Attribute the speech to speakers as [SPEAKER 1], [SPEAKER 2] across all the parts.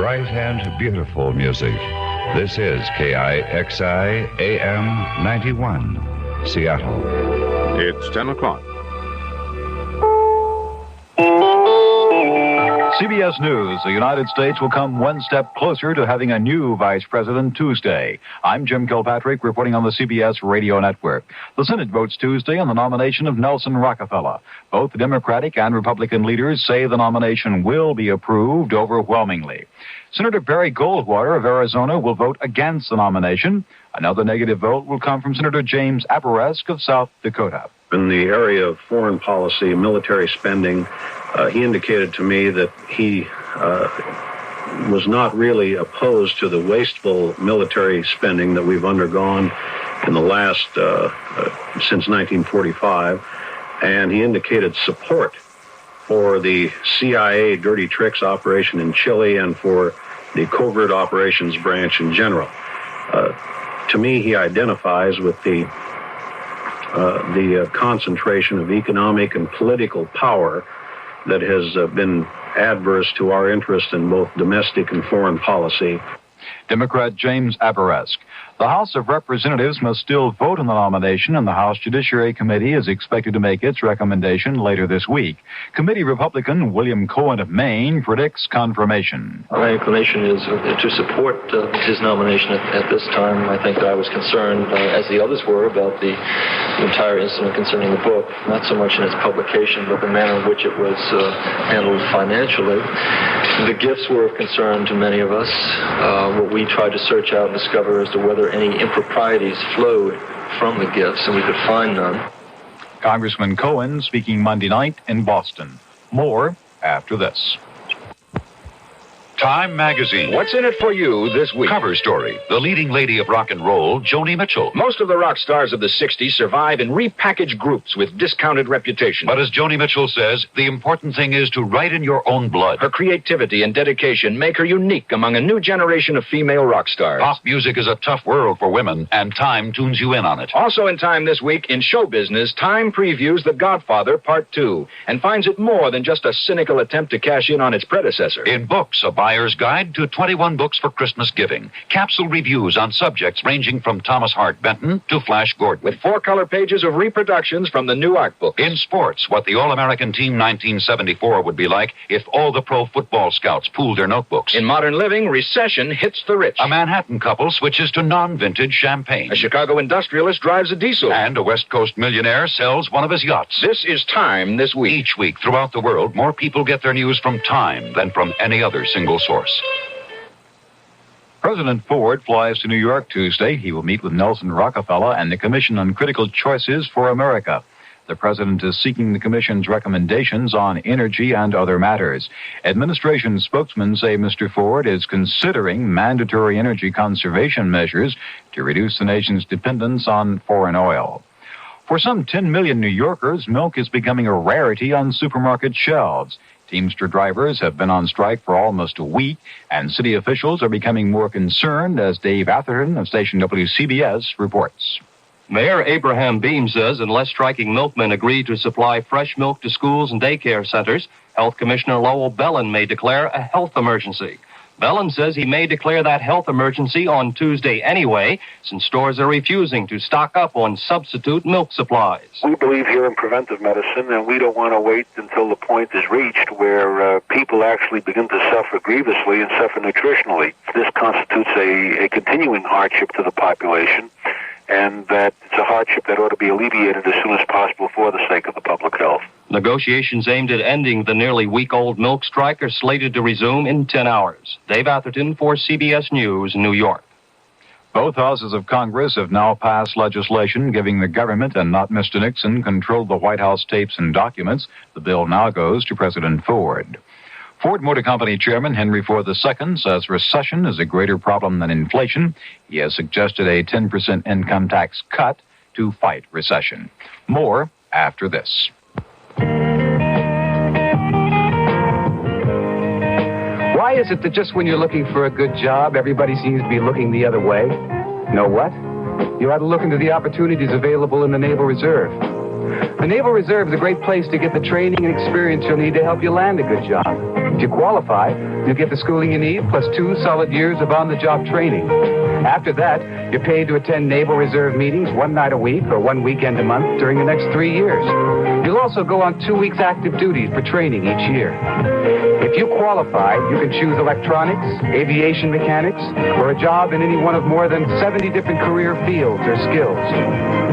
[SPEAKER 1] bright and beautiful music. This is KIXI AM 91, Seattle.
[SPEAKER 2] It's 10 o'clock.
[SPEAKER 3] CBS News, the United States will come one step closer to having a new vice president Tuesday. I'm Jim Kilpatrick, reporting on the CBS Radio Network. The Senate votes Tuesday on the nomination of Nelson Rockefeller. Both Democratic and Republican leaders say the nomination will be approved overwhelmingly. Senator Barry Goldwater of Arizona will vote against the nomination. Another negative vote will come from Senator James Abourezk of South Dakota.
[SPEAKER 4] In the area of foreign policy, military spending, he indicated to me that he was not really opposed to the wasteful military spending that we've undergone in the last, since 1945, and he indicated support for the CIA dirty tricks operation in Chile and for the covert operations branch in general. To me, he identifies with the concentration of economic and political power that has been adverse to our interest in both domestic and foreign policy.
[SPEAKER 3] Democrat James Abourezk. The House of Representatives must still vote on the nomination, and the House Judiciary Committee is expected to make its recommendation later this week. Committee Republican William Cohen of Maine predicts confirmation.
[SPEAKER 5] My inclination is to support his nomination at this time. I think that I was concerned, as the others were, about the entire incident concerning the book, not so much in its publication, but the manner in which it was handled financially. The gifts were of concern to many of us. What we tried to search out and discover as to whether any improprieties flowed from the gifts, and we could find none.
[SPEAKER 3] Congressman Cohen speaking Monday night in Boston. More after this.
[SPEAKER 6] Time Magazine.
[SPEAKER 7] What's in it for you this week?
[SPEAKER 6] Cover story. The leading lady of rock and roll, Joni Mitchell.
[SPEAKER 7] Most of the rock stars of the 60s survive in repackaged groups with discounted reputation.
[SPEAKER 6] But as Joni Mitchell says, the important thing is to write in your own blood.
[SPEAKER 7] Her creativity and dedication make her unique among a new generation of female rock stars.
[SPEAKER 6] Pop music is a tough world for women, and Time tunes you in on it.
[SPEAKER 7] Also in Time this week, in show business, Time previews The Godfather Part 2 and finds it more than just a cynical attempt to cash in on its predecessor.
[SPEAKER 6] In books, a buyer's guide to 21 books for Christmas giving. Capsule reviews on subjects ranging from Thomas Hart Benton to Flash Gordon.
[SPEAKER 7] With 4 color pages of reproductions from the new art book.
[SPEAKER 6] In sports, what the All-American Team 1974 would be like if all the pro football scouts pooled their notebooks.
[SPEAKER 7] In modern living, recession hits the rich.
[SPEAKER 6] A Manhattan couple switches to non-vintage champagne.
[SPEAKER 7] A Chicago industrialist drives a diesel.
[SPEAKER 6] And a West Coast millionaire sells one of his yachts.
[SPEAKER 7] This is Time this week.
[SPEAKER 6] Each week throughout the world, more people get their news from Time than from any other single source.
[SPEAKER 3] President Ford flies to New York Tuesday. He will meet with Nelson Rockefeller and the Commission on Critical Choices for America. The president is seeking the commission's recommendations on energy and other matters. Administration spokesmen say Mr. Ford is considering mandatory energy conservation measures to reduce the nation's dependence on foreign oil. For some 10 million New Yorkers, milk is becoming a rarity on supermarket shelves. Teamster drivers have been on strike for almost a week, and city officials are becoming more concerned, as Dave Atherton of station WCBS reports.
[SPEAKER 8] Mayor Abraham Beam says unless striking milkmen agree to supply fresh milk to schools and daycare centers, Health Commissioner Lowell Bellin may declare a health emergency. Bellin says he may declare that health emergency on Tuesday anyway, since stores are refusing to stock up on substitute milk supplies.
[SPEAKER 9] We believe here in preventive medicine, and we don't want to wait until the point is reached where people actually begin to suffer grievously and suffer nutritionally. This constitutes a continuing hardship to the population, and that it's a hardship that ought to be alleviated as soon as possible for the sake of the public health.
[SPEAKER 8] Negotiations aimed at ending the nearly week-old milk strike are slated to resume in 10 hours. Dave Atherton for CBS News, New York.
[SPEAKER 3] Both houses of Congress have now passed legislation giving the government and not Mr. Nixon control of the White House tapes and documents. The bill now goes to President Ford. Ford Motor Company Chairman Henry Ford II says recession is a greater problem than inflation. He has suggested a 10% income tax cut to fight recession. More after this.
[SPEAKER 10] Why is it that just when you're looking for a good job, everybody seems to be looking the other way? Know what? You ought to look into the opportunities available in the Naval Reserve. The Naval Reserve is a great place to get the training and experience you'll need to help you land a good job. If you qualify, you'll get the schooling you need plus 2 solid years of on-the-job training. After that, you're paid to attend Naval Reserve meetings 1 night a week or 1 weekend a month during the next 3 years. You'll also go on 2 weeks active duties for training each year. If you qualify, you can choose electronics, aviation mechanics, or a job in any one of more than 70 different career fields or skills.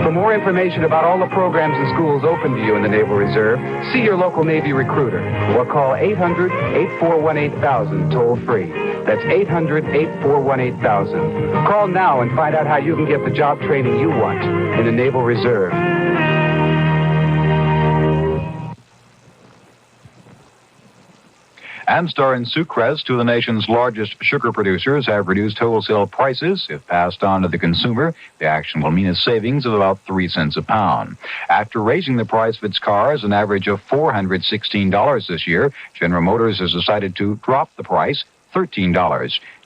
[SPEAKER 10] For more information about all the programs and schools open to you in the Naval Reserve, see your local Navy recruiter or call 800-841-8000 toll-free. That's 800-841-8000. Call now and find out how you can get the job training you want in the Naval Reserve.
[SPEAKER 3] And starring Sucrose, 2 of the nation's largest sugar producers have reduced wholesale prices. If passed on to the consumer, the action will mean a savings of about 3 cents a pound. After raising the price of its cars an average of $416 this year, General Motors has decided to drop the price, $13.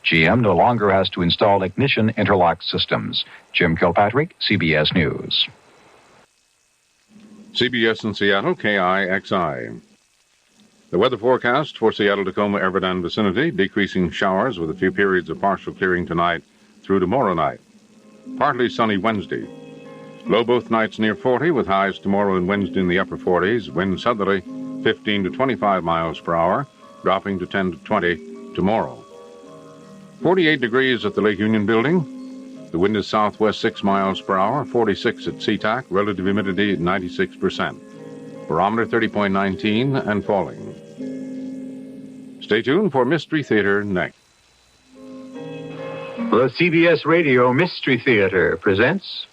[SPEAKER 3] GM no longer has to install ignition interlock systems. Jim Kilpatrick, CBS News.
[SPEAKER 2] CBS in Seattle, KIXI. The weather forecast for Seattle, Tacoma, Everett, vicinity, decreasing showers with a few periods of partial clearing tonight through tomorrow night. Partly sunny Wednesday. Low both nights near 40, with highs tomorrow and Wednesday in the upper 40s. Wind southerly 15 to 25 miles per hour, dropping to 10 to 20 tomorrow. 48 degrees at the Lake Union Building. The wind is southwest 6 miles per hour, 46 at SeaTac, relative humidity 96%. Barometer 30.19 and falling. Stay tuned for Mystery Theater next.
[SPEAKER 11] The CBS Radio Mystery Theater presents...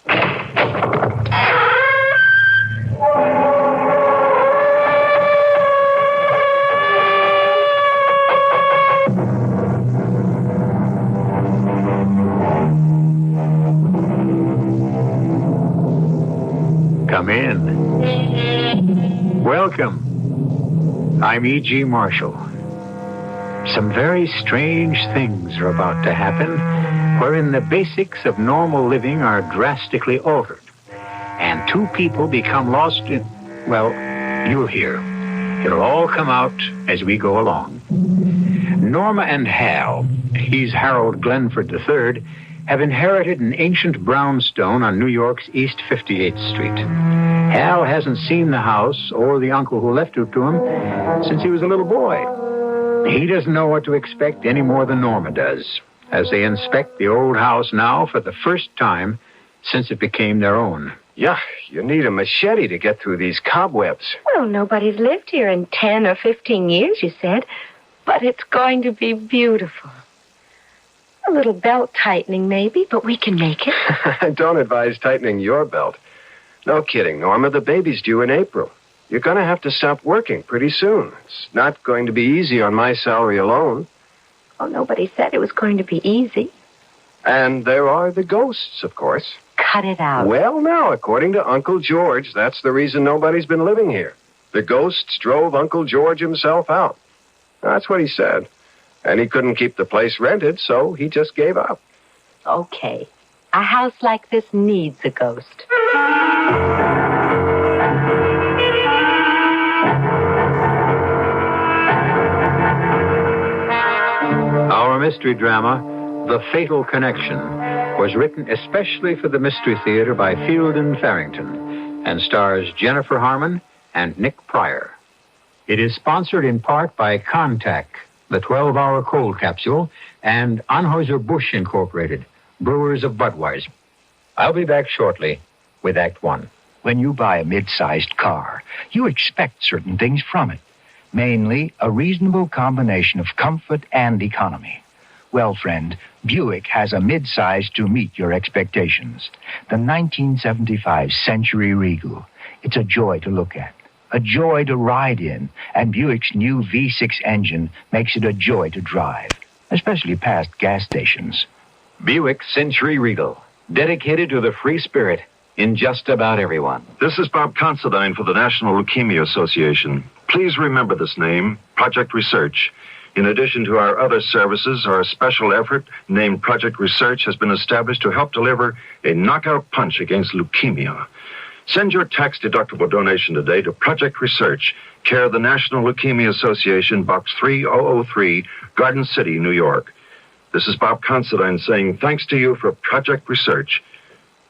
[SPEAKER 11] Come in. Welcome. I'm E.G. Marshall. Some very strange things are about to happen, wherein the basics of normal living are drastically altered, and 2 people become lost in... Well, you'll hear. It'll all come out as we go along. Norma and Hal, he's Harold Glenford III, have inherited an ancient brownstone on New York's East 58th Street. Hal hasn't seen the house or the uncle who left it to him since he was a little boy. He doesn't know what to expect any more than Norma does, as they inspect the old house now for the first time since it became their own.
[SPEAKER 10] Yeah, you need a machete to get through these cobwebs.
[SPEAKER 12] Well, nobody's lived here in 10 or 15 years, you said. But it's going to be beautiful. A little belt tightening, maybe, but we can make it.
[SPEAKER 10] I don't advise tightening your belt. No kidding, Norma. The baby's due in April. You're going to have to stop working pretty soon. It's not going to be easy on my salary alone.
[SPEAKER 12] Oh, nobody said it was going to be easy.
[SPEAKER 10] And there are the ghosts, of course.
[SPEAKER 12] Cut it out.
[SPEAKER 10] Well, now, according to Uncle George, that's the reason nobody's been living here. The ghosts drove Uncle George himself out. That's what he said. And he couldn't keep the place rented, so he just gave up.
[SPEAKER 12] Okay. A house like this needs a ghost.
[SPEAKER 11] Our mystery drama, The Fatal Connection, was written especially for the Mystery Theater by Fielden Farrington and stars Jennifer Harmon and Nick Pryor. It is sponsored in part by Contact, the 12-hour cold capsule, and Anheuser-Busch Incorporated, brewers of Budweiser. I'll be back shortly with Act One.
[SPEAKER 13] When you buy a mid-sized car, you expect certain things from it, mainly a reasonable combination of comfort and economy. Well, friend, Buick has a mid-size to meet your expectations. The 1975 Century Regal. It's a joy to look at, a joy to ride in, and Buick's new V6 engine makes it a joy to drive, especially past gas stations.
[SPEAKER 11] Buick Century Regal, dedicated to the free spirit in just about everyone.
[SPEAKER 14] This is Bob Considine for the National Leukemia Association. Please remember this name, Project Research. In addition to our other services, our special effort named Project Research has been established to help deliver a knockout punch against leukemia. Send your tax-deductible donation today to Project Research, care of the National Leukemia Association, Box 3003, Garden City, New York. This is Bob Considine saying thanks to you for Project Research.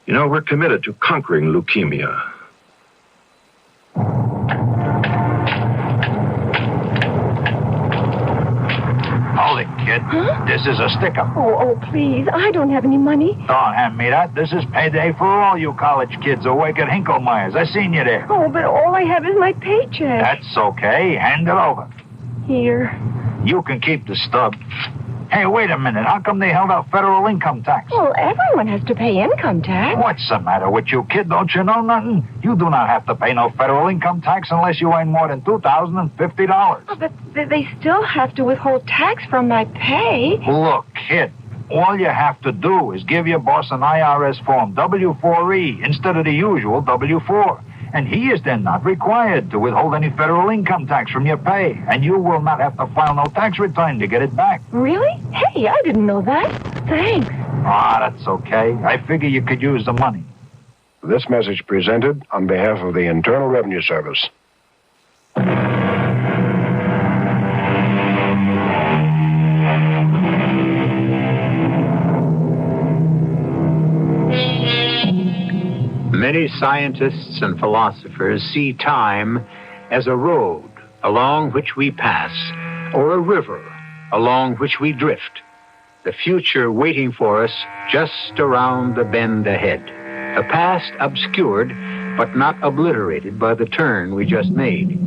[SPEAKER 14] You know, we're committed to conquering leukemia.
[SPEAKER 13] Hold it, kid.
[SPEAKER 12] Huh?
[SPEAKER 13] This is a stick-up.
[SPEAKER 12] Oh, please. I don't have any money.
[SPEAKER 13] Don't hand me that. This is payday for all you college kids who work at Hinklemeyer's. I seen you there.
[SPEAKER 12] Oh, but all I have is my paycheck.
[SPEAKER 13] That's okay. Hand it over.
[SPEAKER 12] Here.
[SPEAKER 13] You can keep the stub. Hey, wait a minute. How come they held out federal income tax?
[SPEAKER 12] Well, everyone has to pay income tax.
[SPEAKER 13] What's the matter with you, kid? Don't you know nothing? You do not have to pay no federal income tax unless you earn more than $2,050.
[SPEAKER 12] Oh, but they still have to withhold tax from my pay.
[SPEAKER 13] Look, kid, all you have to do is give your boss an IRS form, W-4E, instead of the usual W-4. And he is then not required to withhold any federal income tax from your pay. And you will not have to file no tax return to get it back.
[SPEAKER 12] Really? Hey, I didn't know that. Thanks.
[SPEAKER 13] Ah, that's okay. I figure you could use the money.
[SPEAKER 15] This message presented on behalf of the Internal Revenue Service.
[SPEAKER 11] Many scientists and philosophers see time as a road along which we pass, or a river along which we drift, the future waiting for us just around the bend ahead, the past obscured but not obliterated by the turn we just made.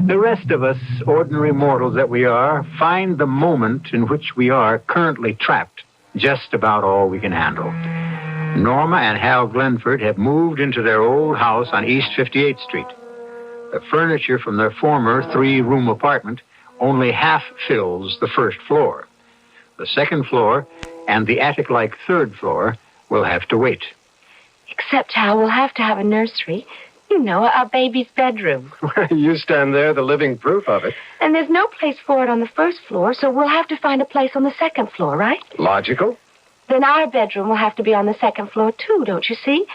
[SPEAKER 11] The rest of us, ordinary mortals that we are, find the moment in which we are currently trapped just about all we can handle. Norma and Hal Glenford have moved into their old house on East 58th Street. The furniture from their former 3-room apartment only half fills the first floor. The second floor and the attic-like third floor will have to wait.
[SPEAKER 12] Except how we'll have to have a nursery. You know, our baby's bedroom.
[SPEAKER 15] You stand there, the living proof of it.
[SPEAKER 12] And there's no place for it on the first floor, so we'll have to find a place on the second floor, right?
[SPEAKER 15] Logical.
[SPEAKER 12] Then our bedroom will have to be on the second floor, too, don't you see?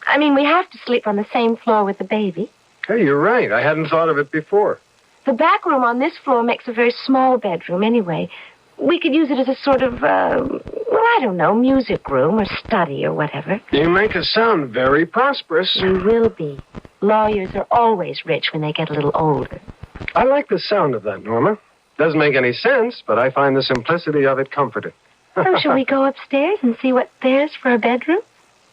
[SPEAKER 12] I mean, we have to sleep on the same floor with the baby.
[SPEAKER 15] Hey, you're right. I hadn't thought of it before.
[SPEAKER 12] The back room on this floor makes a very small bedroom anyway. We could use it as a sort of, I don't know, music room or study or whatever.
[SPEAKER 15] You make us sound very prosperous.
[SPEAKER 12] We will be. Lawyers are always rich when they get a little older.
[SPEAKER 15] I like the sound of that, Norma. Doesn't make any sense, but I find the simplicity of it comforting.
[SPEAKER 12] So shall we go upstairs and see what there's for a bedroom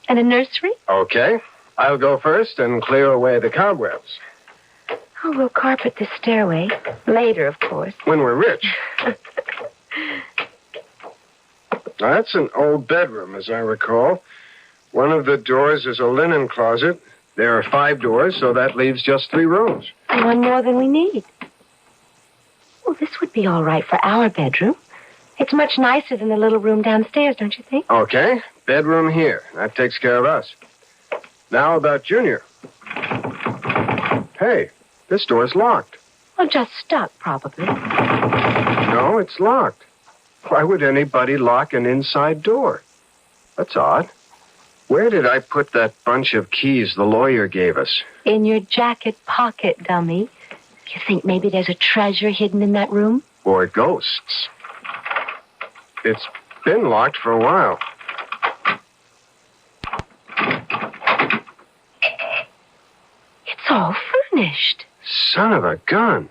[SPEAKER 12] and a nursery?
[SPEAKER 15] Okay. I'll go first and clear away the cobwebs.
[SPEAKER 12] Oh, we'll carpet the stairway. Later, of course.
[SPEAKER 15] When we're rich. Now, that's an old bedroom, as I recall. One of the doors is a linen closet. There are 5 doors, so that leaves just 3 rooms.
[SPEAKER 12] One more than we need. Well, this would be all right for our bedroom. It's much nicer than the little room downstairs, don't you think?
[SPEAKER 15] Okay. Bedroom here. That takes care of us. Now about Junior. Hey, this door's locked.
[SPEAKER 12] Well, just stuck, probably.
[SPEAKER 15] No, it's locked. Why would anybody lock an inside door? That's odd. Where did I put that bunch of keys the lawyer gave us?
[SPEAKER 12] In your jacket pocket, dummy. You think maybe there's a treasure hidden in that room?
[SPEAKER 15] Or ghosts. It's been locked for a while.
[SPEAKER 12] It's all furnished.
[SPEAKER 15] Son of a gun.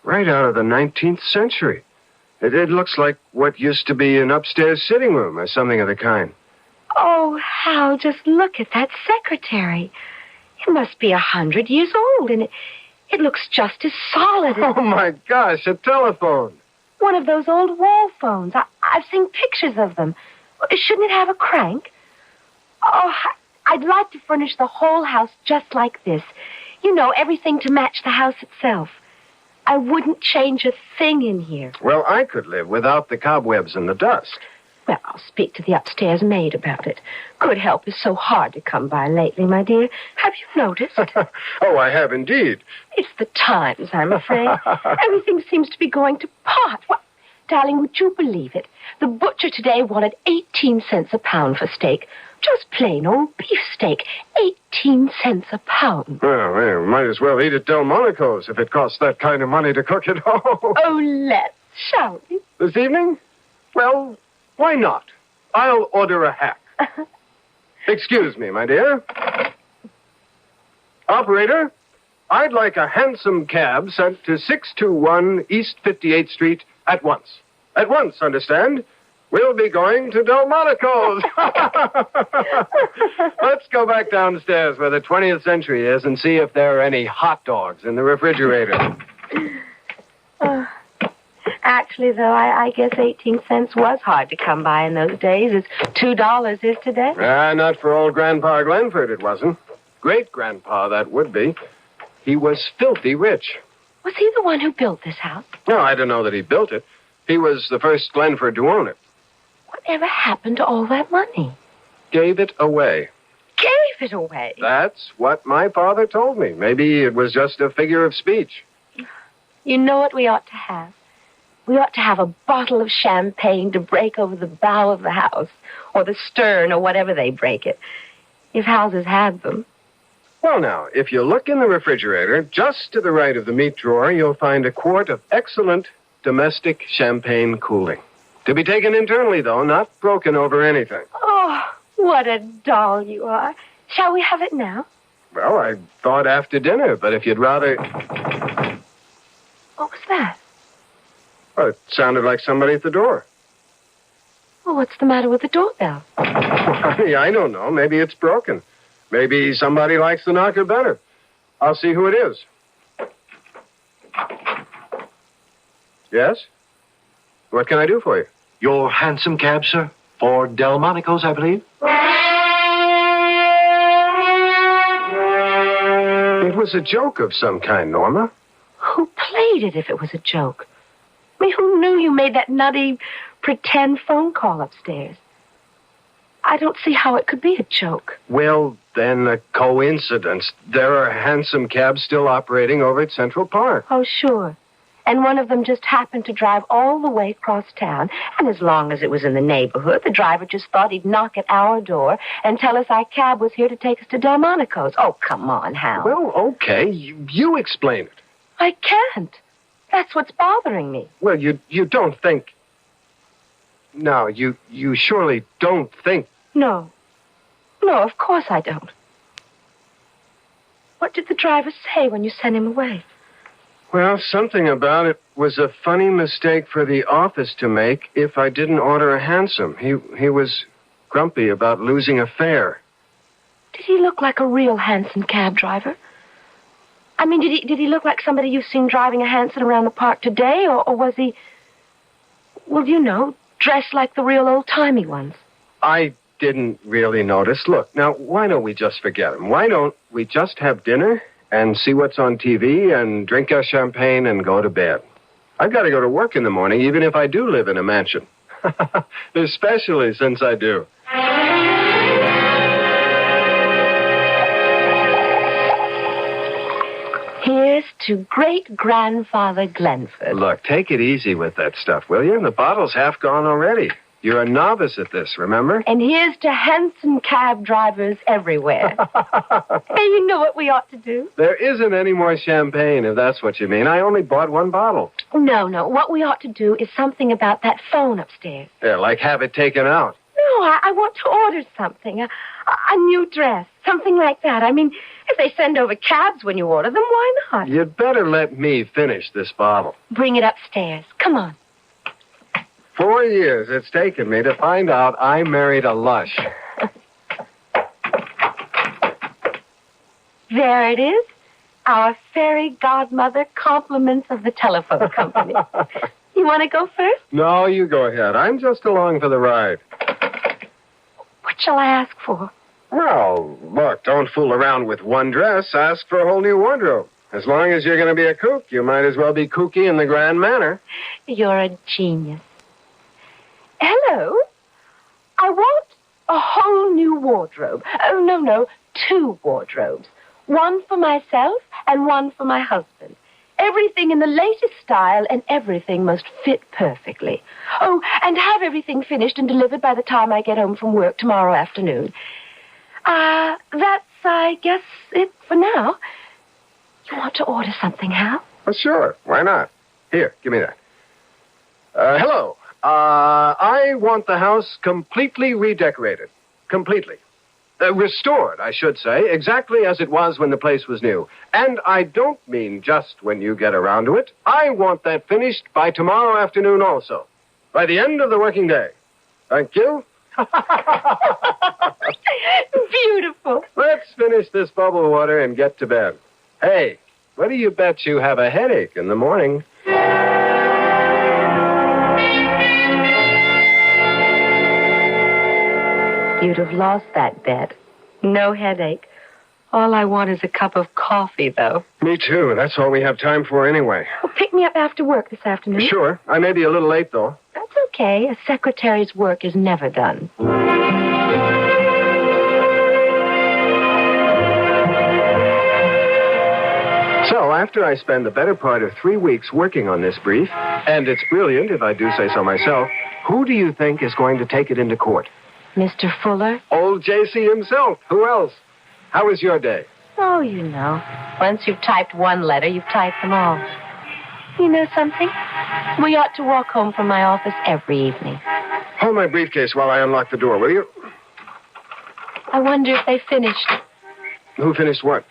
[SPEAKER 15] Right out of the 19th century. It looks like what used to be an upstairs sitting room or something of the kind.
[SPEAKER 12] Oh, Hal, just look at that secretary. It must be 100 years old, and it looks just as solid as...
[SPEAKER 15] Oh, my gosh, a telephone.
[SPEAKER 12] One of those old wall phones. I've seen pictures of them. Shouldn't it have a crank? Oh, I'd like to furnish the whole house just like this. You know, everything to match the house itself. I wouldn't change a thing in here.
[SPEAKER 15] Well, I could live without the cobwebs and the dust.
[SPEAKER 12] Well, I'll speak to the upstairs maid about it. Good help is so hard to come by lately, my dear. Have you noticed?
[SPEAKER 15] Oh, I have indeed.
[SPEAKER 12] It's the times, I'm afraid. Everything seems to be going to pot. What? Darling, would you believe it? The butcher today wanted 18 cents a pound for steak. Just plain old beef steak. 18 cents a pound.
[SPEAKER 15] Well, might as well eat at Delmonico's if it costs that kind of money to cook at home.
[SPEAKER 12] Oh, let's, shall we?
[SPEAKER 15] This evening? Well, why not? I'll order a hack. Excuse me, my dear. Operator, I'd like a hansom cab sent to 621 East 58th Street at once. At once, understand? We'll be going to Delmonico's. Let's go back downstairs where the 20th century is and see if there are any hot dogs in the refrigerator.
[SPEAKER 12] Actually, though, I guess 18 cents was hard to come by in those days, as $2 is today.
[SPEAKER 15] Not for old Grandpa Glenford, it wasn't. Great-grandpa, that would be. He was filthy rich.
[SPEAKER 12] Was he the one who built this house?
[SPEAKER 15] No, I don't know that he built it. He was the first Glenford to own it.
[SPEAKER 12] Whatever happened to all that money?
[SPEAKER 15] Gave it away.
[SPEAKER 12] Gave it away?
[SPEAKER 15] That's what my father told me. Maybe it was just a figure of speech.
[SPEAKER 12] You know what we ought to have? We ought to have a bottle of champagne to break over the bow of the house, or the stern, or whatever they break it, if houses had them.
[SPEAKER 15] Well, now, if you look in the refrigerator, just to the right of the meat drawer, you'll find a quart of excellent domestic champagne cooling. To be taken internally, though, not broken over anything.
[SPEAKER 12] Oh, what a doll you are. Shall we have it now?
[SPEAKER 15] Well, I thought after dinner, but if you'd rather...
[SPEAKER 12] What was that?
[SPEAKER 15] Well, it sounded like somebody at the door.
[SPEAKER 12] Well, what's the matter with the doorbell?
[SPEAKER 15] I don't know. Maybe it's broken. Maybe somebody likes the knocker better. I'll see who it is. Yes? What can I do for you?
[SPEAKER 16] Your hansom cab, sir? For Delmonico's, I believe?
[SPEAKER 15] It was a joke of some kind, Norma.
[SPEAKER 12] Who played it if it was a joke? I mean, who knew you made that nutty pretend phone call upstairs? I don't see how it could be a joke.
[SPEAKER 15] Well, then, a coincidence. There are hansom cabs still operating over at Central Park.
[SPEAKER 12] Oh, sure. And one of them just happened to drive all the way across town. And as long as it was in the neighborhood, the driver just thought he'd knock at our door and tell us our cab was here to take us to Delmonico's. Oh, come on, Hal.
[SPEAKER 15] Well, okay. You explain it.
[SPEAKER 12] I can't. That's what's bothering me.
[SPEAKER 15] Well, you don't think... No, you surely don't think...
[SPEAKER 12] No. No, of course I don't. What did the driver say when you sent him away?
[SPEAKER 15] Well, something about it was a funny mistake for the office to make if I didn't order a hansom. He was grumpy about losing a fare.
[SPEAKER 12] Did he look like a real hansom cab driver? I mean, did he look like somebody you've seen driving a hansom around the park today, or was he, well, you know, dressed like the real old-timey ones?
[SPEAKER 15] I didn't really notice. Look, now, why don't we just forget him? Why don't we just have dinner and see what's on TV and drink our champagne and go to bed? I've got to go to work in the morning, even if I do live in a mansion. Especially since I do.
[SPEAKER 12] Here's to great-grandfather Glenford.
[SPEAKER 15] Look, take it easy with that stuff, will you? The bottle's half gone already. You're a novice at this, remember?
[SPEAKER 12] And here's to hansom cab drivers everywhere. Hey, you know what we ought to do?
[SPEAKER 15] There isn't any more champagne, if that's what you mean. I only bought one bottle.
[SPEAKER 12] No. What we ought to do is something about that phone upstairs.
[SPEAKER 15] Yeah, like have it taken out.
[SPEAKER 12] No, I want to order something. A new dress. Something like that. I mean, if they send over cabs when you order them, why not?
[SPEAKER 15] You'd better let me finish this bottle.
[SPEAKER 12] Bring it upstairs. Come on.
[SPEAKER 15] 4 years it's taken me to find out I married a lush.
[SPEAKER 12] There it is. Our fairy godmother compliments of the telephone company. You want to go first?
[SPEAKER 15] No, you go ahead. I'm just along for the ride.
[SPEAKER 12] What shall I ask for?
[SPEAKER 15] Well, look, don't fool around with one dress. Ask for a whole new wardrobe. As long as you're going to be a kook, you might as well be kooky in the grand manner.
[SPEAKER 12] You're a genius. Hello? I want a whole new wardrobe. Oh, no, 2 wardrobes. One for myself and one for my husband. Everything in the latest style, and everything must fit perfectly. Oh, and have everything finished and delivered by the time I get home from work tomorrow afternoon. That's, I guess, it for now. You want to order something, Hal?
[SPEAKER 15] Oh, sure. Why not? Here, give me that. Hello. I want the house completely redecorated. Completely. Restored, I should say, exactly as it was when the place was new. And I don't mean just when you get around to it. I want that finished by tomorrow afternoon also. By the end of the working day. Thank you.
[SPEAKER 12] Beautiful.
[SPEAKER 15] Let's finish this bubble water and get to bed. Hey, what do you bet you have a headache in the morning?
[SPEAKER 12] You'd have lost that bet. No headache. All I want is a cup of coffee, though.
[SPEAKER 15] Me too. That's all we have time for anyway.
[SPEAKER 12] Well, pick me up after work this afternoon.
[SPEAKER 15] Sure. I may be a little late, though.
[SPEAKER 12] That's okay. A secretary's work is never done.
[SPEAKER 15] So, after I spend the better part of 3 weeks working on this brief, and it's brilliant if I do say so myself, who do you think is going to take it into court?
[SPEAKER 12] Mr. Fuller?
[SPEAKER 15] Old J.C. himself. Who else? How was your day?
[SPEAKER 12] Oh, you know. Once you've typed one letter, you've typed them all. You know something? We ought to walk home from my office every evening.
[SPEAKER 15] Hold my briefcase while I unlock the door, will you?
[SPEAKER 12] I wonder if they finished.
[SPEAKER 15] Who finished what?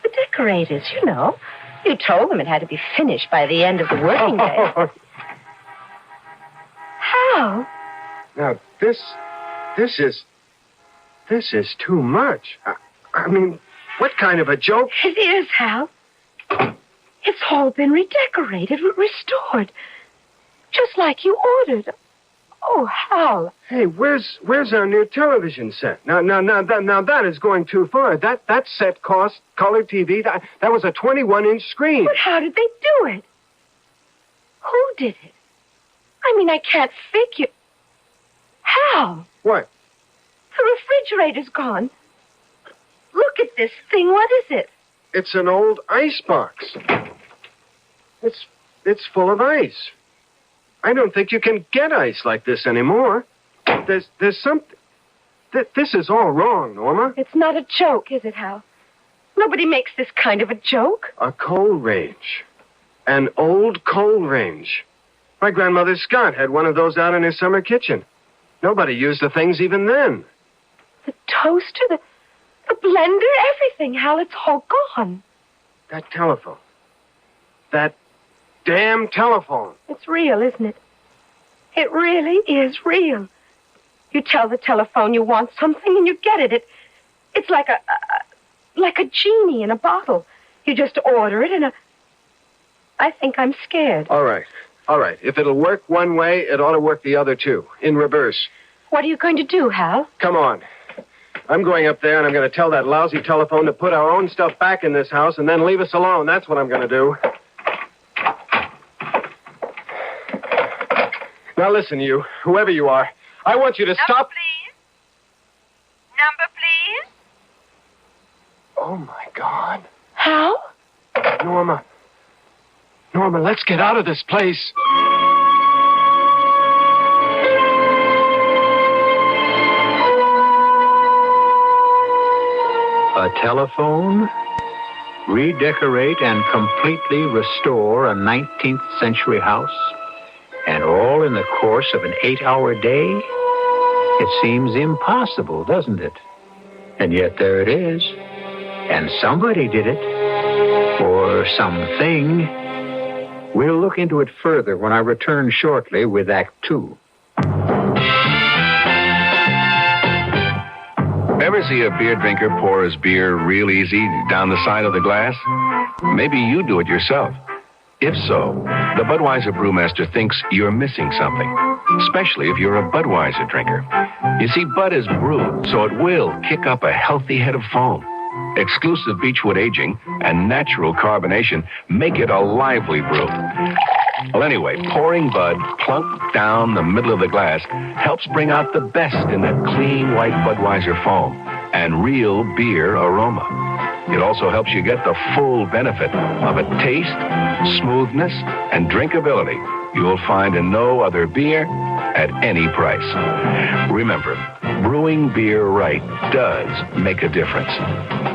[SPEAKER 12] The decorators, you know. You told them it had to be finished by the end of the working day. How?
[SPEAKER 15] Now, this is too much. I mean, what kind of a joke?
[SPEAKER 12] It is, Hal. It's all been redecorated, restored. Just like you ordered. Oh, Hal.
[SPEAKER 15] Hey, where's our new television set? Now, that is going too far. That set cost color TV. That was a 21-inch screen.
[SPEAKER 12] But how did they do it? Who did it? I mean, I can't figure. Hal.
[SPEAKER 15] What?
[SPEAKER 12] The refrigerator's gone. Look at this thing. What is it?
[SPEAKER 15] It's an old ice box. It's full of ice. I don't think you can get ice like this anymore. There's something. This is all wrong, Norma.
[SPEAKER 12] It's not a joke, is it, Hal? Nobody makes this kind of a joke.
[SPEAKER 15] A coal range. An old coal range. My grandmother Scott had one of those out in her summer kitchen. Nobody used the things even then.
[SPEAKER 12] The toaster, the blender, everything, Hal, it's all gone.
[SPEAKER 15] That telephone. That damn telephone.
[SPEAKER 12] It's real, isn't it? It really is real. You tell the telephone you want something and you get it. It's like a genie in a bottle. You just order it and I think I'm scared.
[SPEAKER 15] All right. If it'll work one way, it ought to work the other too. In reverse.
[SPEAKER 12] What are you going to do, Hal?
[SPEAKER 15] Come on. I'm going up there and I'm going to tell that lousy telephone to put our own stuff back in this house and then leave us alone. That's what I'm going to do. Now listen, you, whoever you are, I want you to stop.
[SPEAKER 17] Number, please.
[SPEAKER 15] Oh, my God.
[SPEAKER 12] Hal?
[SPEAKER 15] Norma, let's get out of this place.
[SPEAKER 11] A telephone, redecorate and completely restore a 19th century house, and all in the course of an 8-hour day? It seems impossible, doesn't it? And yet there it is. And somebody did it. Or something. We'll look into it further when I return shortly with Act 2.
[SPEAKER 18] Ever see a beer drinker pour his beer real easy down the side of the glass? Maybe you do it yourself. If so, the Budweiser brewmaster thinks you're missing something, especially if you're a Budweiser drinker. You see, Bud is brewed, so it will kick up a healthy head of foam. Exclusive beechwood aging and natural carbonation make it a lively brew. Well, anyway, pouring Bud plunk down the middle of the glass helps bring out the best in that clean white Budweiser foam and real beer aroma. It also helps you get the full benefit of a taste, smoothness, and drinkability you'll find in no other beer at any price. Remember, brewing beer right does make a difference.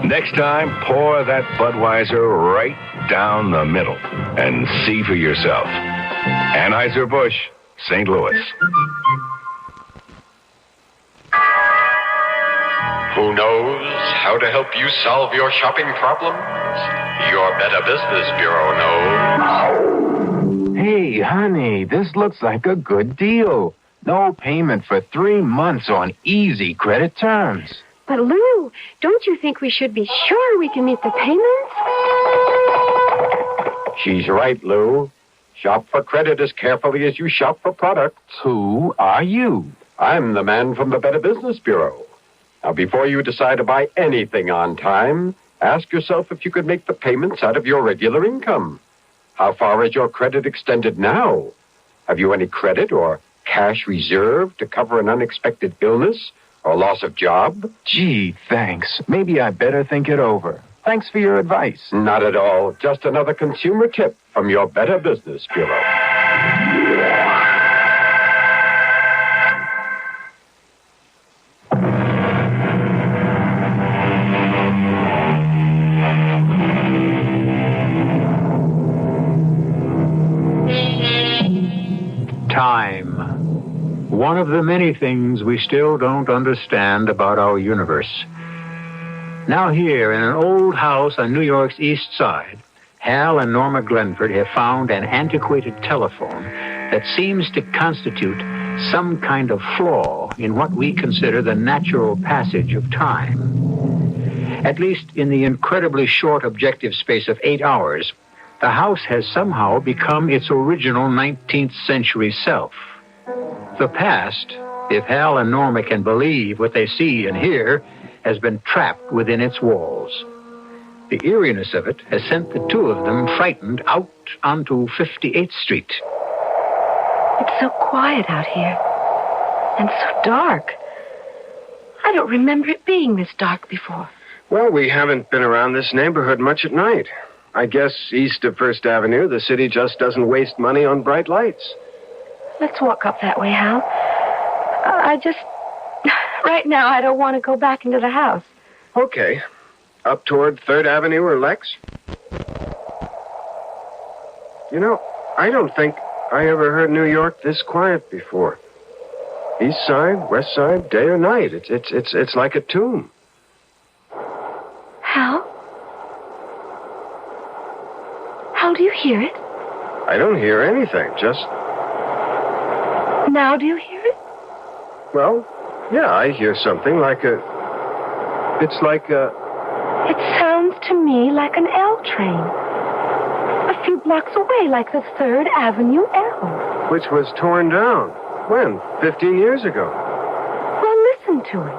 [SPEAKER 18] Next time, pour that Budweiser right down the middle and see for yourself. Anheuser-Busch, St. Louis.
[SPEAKER 17] Who knows how to help you solve your shopping problems? Your Better Business Bureau knows.
[SPEAKER 10] Hey, honey, this looks like a good deal. No payment for 3 months on easy credit terms.
[SPEAKER 12] But, Lou, don't you think we should be sure we can meet the payments?
[SPEAKER 15] She's right, Lou. Shop for credit as carefully as you shop for products.
[SPEAKER 10] Who are you?
[SPEAKER 15] I'm the man from the Better Business Bureau. Now, before you decide to buy anything on time, ask yourself if you could make the payments out of your regular income. How far is your credit extended now? Have you any credit or cash reserved to cover an unexpected illness or loss of job?
[SPEAKER 10] Gee, thanks. Maybe I better think it over. Thanks for your advice.
[SPEAKER 15] Not at all. Just another consumer tip from your Better Business Bureau.
[SPEAKER 11] Time. One of the many things we still don't understand about our universe. Now here, in an old house on New York's East Side, Hal and Norma Glenford have found an antiquated telephone that seems to constitute some kind of flaw in what we consider the natural passage of time. At least in the incredibly short objective space of 8 hours, the house has somehow become its original 19th century self. The past, if Hal and Norma can believe what they see and hear, has been trapped within its walls. The eeriness of it has sent the two of them frightened out onto 58th Street.
[SPEAKER 12] It's so quiet out here. And so dark. I don't remember it being this dark before.
[SPEAKER 15] Well, we haven't been around this neighborhood much at night. I guess east of First Avenue, the city just doesn't waste money on bright lights.
[SPEAKER 12] Let's walk up that way, Hal. Right now, I don't want to go back into the house.
[SPEAKER 15] Okay. Up toward 3rd Avenue or Lex? You know, I don't think I ever heard New York this quiet before. East Side, West Side, day or night. It's like a tomb.
[SPEAKER 12] Hal? Hal, do you hear it?
[SPEAKER 15] I don't hear anything, just...
[SPEAKER 12] Now do you hear it?
[SPEAKER 15] Well, yeah, I hear something like a... It's like a...
[SPEAKER 12] It sounds to me like an L train. A few blocks away, like the 3rd Avenue L.
[SPEAKER 15] Which was torn down. When? 15 years ago.
[SPEAKER 12] Well, listen to it.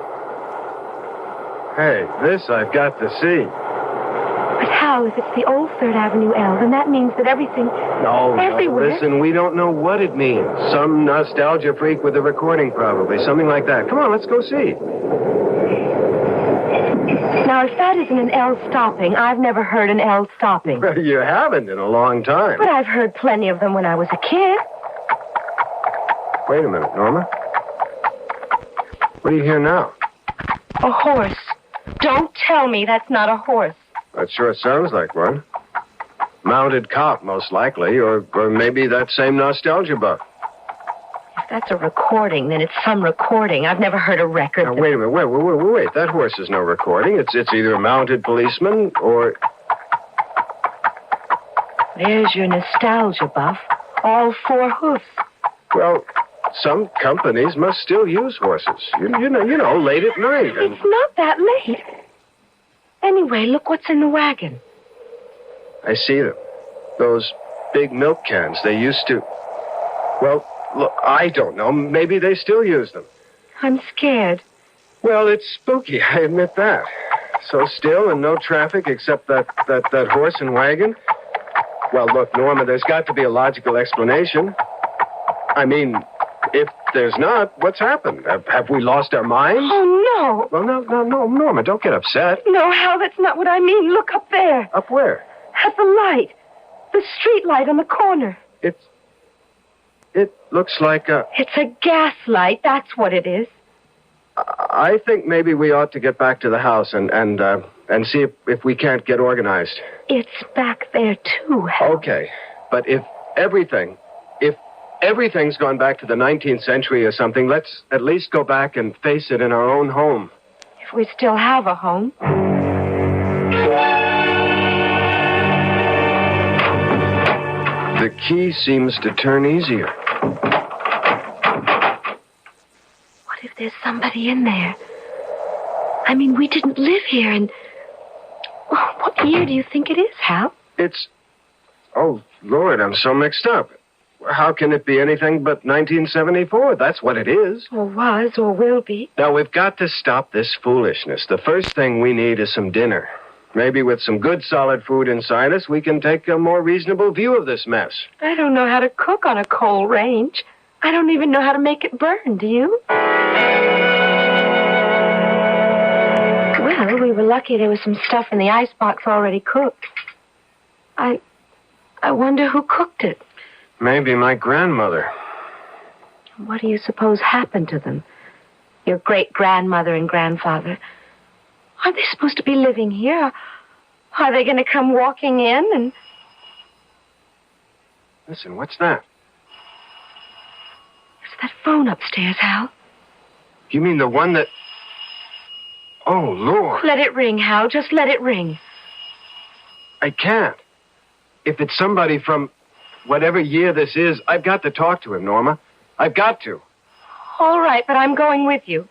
[SPEAKER 15] Hey, this I've got to see.
[SPEAKER 12] But Hal, if it's the old 3rd Avenue L, then that means that everything... everywhere...
[SPEAKER 15] No, listen, we don't know what it means. Some nostalgia freak with a recording, probably. Something like that. Come on, let's go see.
[SPEAKER 12] Now, if that isn't an L stopping, I've never heard an L stopping.
[SPEAKER 15] Well, you haven't in a long time.
[SPEAKER 12] But I've heard plenty of them when I was a kid.
[SPEAKER 15] Wait a minute, Norma. What do you hear now?
[SPEAKER 12] A horse. Don't tell me that's not a horse.
[SPEAKER 15] That sure sounds like one. Mounted cop, most likely, or maybe that same nostalgia buff.
[SPEAKER 12] If that's a recording, then it's some recording. I've never heard a record.
[SPEAKER 15] Now, wait a minute. Wait. That horse is no recording. It's either a mounted policeman or...
[SPEAKER 12] There's your nostalgia buff. All 4 hoofs.
[SPEAKER 15] Well, some companies must still use horses. You know, late at night. And...
[SPEAKER 12] It's not that late. Anyway, look what's in the wagon.
[SPEAKER 15] I see them. Those big milk cans. They used to... Well, look, I don't know. Maybe they still use them.
[SPEAKER 12] I'm scared.
[SPEAKER 15] Well, it's spooky, I admit that. So still and no traffic except that horse and wagon. Well, look, Norma, there's got to be a logical explanation. I mean, if there's not. What's happened? Have we lost our minds?
[SPEAKER 12] Oh, no.
[SPEAKER 15] Well, no, Norma, don't get upset.
[SPEAKER 12] No, Hal, that's not what I mean. Look up there.
[SPEAKER 15] Up where?
[SPEAKER 12] At the light. The street light on the corner.
[SPEAKER 15] It looks like a...
[SPEAKER 12] It's a gas light. That's what it is.
[SPEAKER 15] I think maybe we ought to get back to the house and see if we can't get organized.
[SPEAKER 12] It's back there, too, Hal.
[SPEAKER 15] Okay, but if everything's gone back to the 19th century or something, let's at least go back and face it in our own home.
[SPEAKER 12] If we still have a home.
[SPEAKER 15] The key seems to turn easier.
[SPEAKER 12] What if there's somebody in there? I mean, we didn't live here, and... What year do you think it is, Hal?
[SPEAKER 15] It's... Oh, Lord, I'm so mixed up. How can it be anything but 1974? That's what it is.
[SPEAKER 12] Or was, or will be.
[SPEAKER 15] Now, we've got to stop this foolishness. The first thing we need is some dinner. Maybe with some good, solid food inside us, we can take a more reasonable view of this mess.
[SPEAKER 12] I don't know how to cook on a coal range. I don't even know how to make it burn, do you? Well, we were lucky there was some stuff in the icebox already cooked. I wonder who cooked it.
[SPEAKER 15] Maybe my grandmother.
[SPEAKER 12] What do you suppose happened to them? Your great-grandmother and grandfather. Are they supposed to be living here? Are they going to come walking in and...
[SPEAKER 15] Listen, what's that?
[SPEAKER 12] It's that phone upstairs, Hal.
[SPEAKER 15] You mean the one that... Oh, Lord.
[SPEAKER 12] Let it ring, Hal. Just let it ring.
[SPEAKER 15] I can't. If it's somebody from whatever year this is, I've got to talk to him, Norma. I've got to.
[SPEAKER 12] All right, but I'm going with you.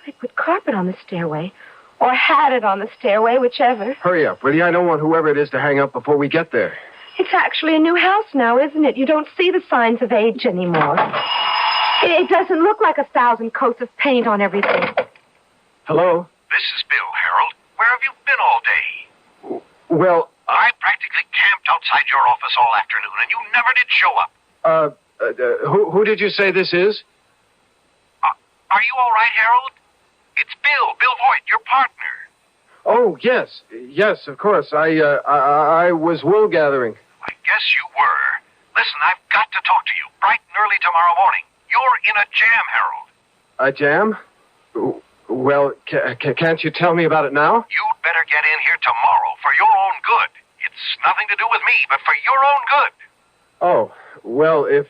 [SPEAKER 12] They put carpet on the stairway, or had it on the stairway, whichever.
[SPEAKER 15] Hurry up, will you? I don't want whoever it is to hang up before we get there.
[SPEAKER 12] It's actually a new house now, isn't it? You don't see the signs of age anymore. It doesn't look like 1,000 coats of paint on everything.
[SPEAKER 15] Hello?
[SPEAKER 19] This is Bill, Harold. Where have you been all day?
[SPEAKER 15] Well...
[SPEAKER 19] I practically camped outside your office all afternoon, and you never did show up.
[SPEAKER 15] Who did you say this is?
[SPEAKER 19] Are you all right, Harold? It's Bill Voigt, your partner.
[SPEAKER 15] Oh, yes, of course. I was wool gathering.
[SPEAKER 19] I guess you were. Listen, I've got to talk to you bright and early tomorrow morning. You're in a jam, Harold.
[SPEAKER 15] A jam? Well, can't you tell me about it now?
[SPEAKER 19] You'd better get in here tomorrow for your own good. It's nothing to do with me, but for your own good.
[SPEAKER 15] Oh, well, if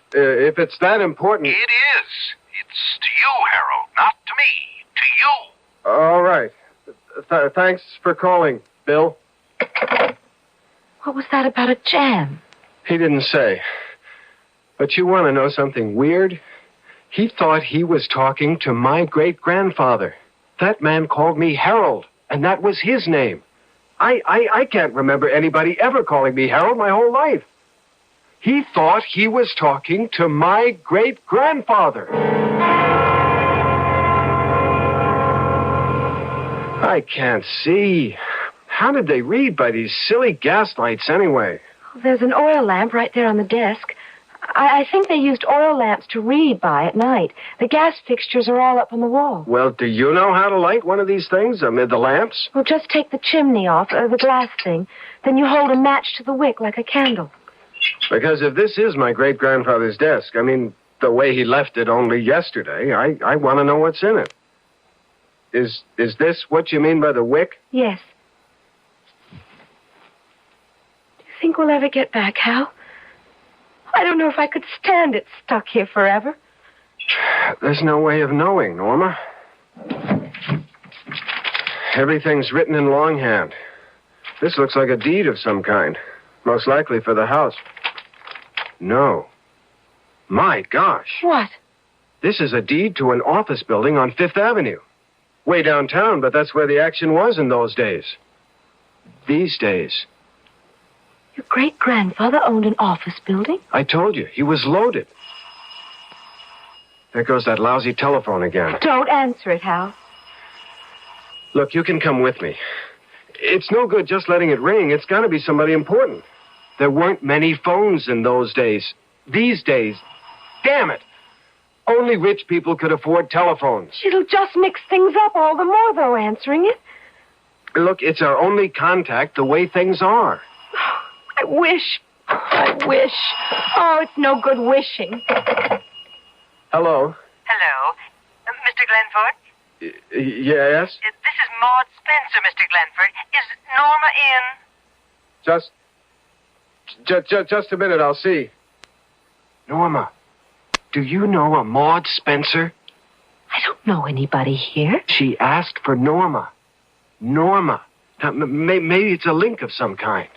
[SPEAKER 15] it's that important...
[SPEAKER 19] It is. It's to you, Harold, not to me. To you.
[SPEAKER 15] All right. Thanks for calling, Bill.
[SPEAKER 12] What was that about a jam?
[SPEAKER 15] He didn't say. But you want to know something weird? He thought he was talking to my great-grandfather. That man called me Harold, and that was his name. I can't remember anybody ever calling me Harold my whole life. He thought he was talking to my great-grandfather. I can't see. How did they read by these silly gas lights anyway?
[SPEAKER 12] There's an oil lamp right there on the desk. I think they used oil lamps to read by at night. The gas fixtures are all up on the wall.
[SPEAKER 15] Well, do you know how to light one of these things amid the lamps?
[SPEAKER 12] Well, just take the chimney off, the glass thing. Then you hold a match to the wick like a candle.
[SPEAKER 15] Because if this is my great-grandfather's desk, I mean, the way he left it only yesterday, I want to know what's in it. Is this what you mean by the wick?
[SPEAKER 12] Yes. Do you think we'll ever get back, Hal? I don't know if I could stand it stuck here forever.
[SPEAKER 15] There's no way of knowing, Norma. Everything's written in longhand. This looks like a deed of some kind. Most likely for the house. No. My gosh.
[SPEAKER 12] What?
[SPEAKER 15] This is a deed to an office building on Fifth Avenue. Way downtown, but that's where the action was in those days. These days.
[SPEAKER 12] Your great-grandfather owned an office building?
[SPEAKER 15] I told you, he was loaded. There goes that lousy telephone again.
[SPEAKER 12] Don't answer it, Hal.
[SPEAKER 15] Look, you can come with me. It's no good just letting it ring. It's got to be somebody important. There weren't many phones in those days. These days, Damn it! Only rich people could afford telephones.
[SPEAKER 12] It'll just mix things up all the more, though, answering it.
[SPEAKER 15] Look, it's our only contact the way things are.
[SPEAKER 12] I wish. Oh, it's no good wishing.
[SPEAKER 15] Hello?
[SPEAKER 20] Hello. Mr. Glenford?
[SPEAKER 15] Yes?
[SPEAKER 20] This is Maud Spencer, Mr. Glenford. Is Norma in?
[SPEAKER 15] Just a minute, I'll see. Norma, do you know a Maud Spencer?
[SPEAKER 12] I don't know anybody here.
[SPEAKER 15] She asked for Norma. Norma. Now, maybe it's a link of some kind.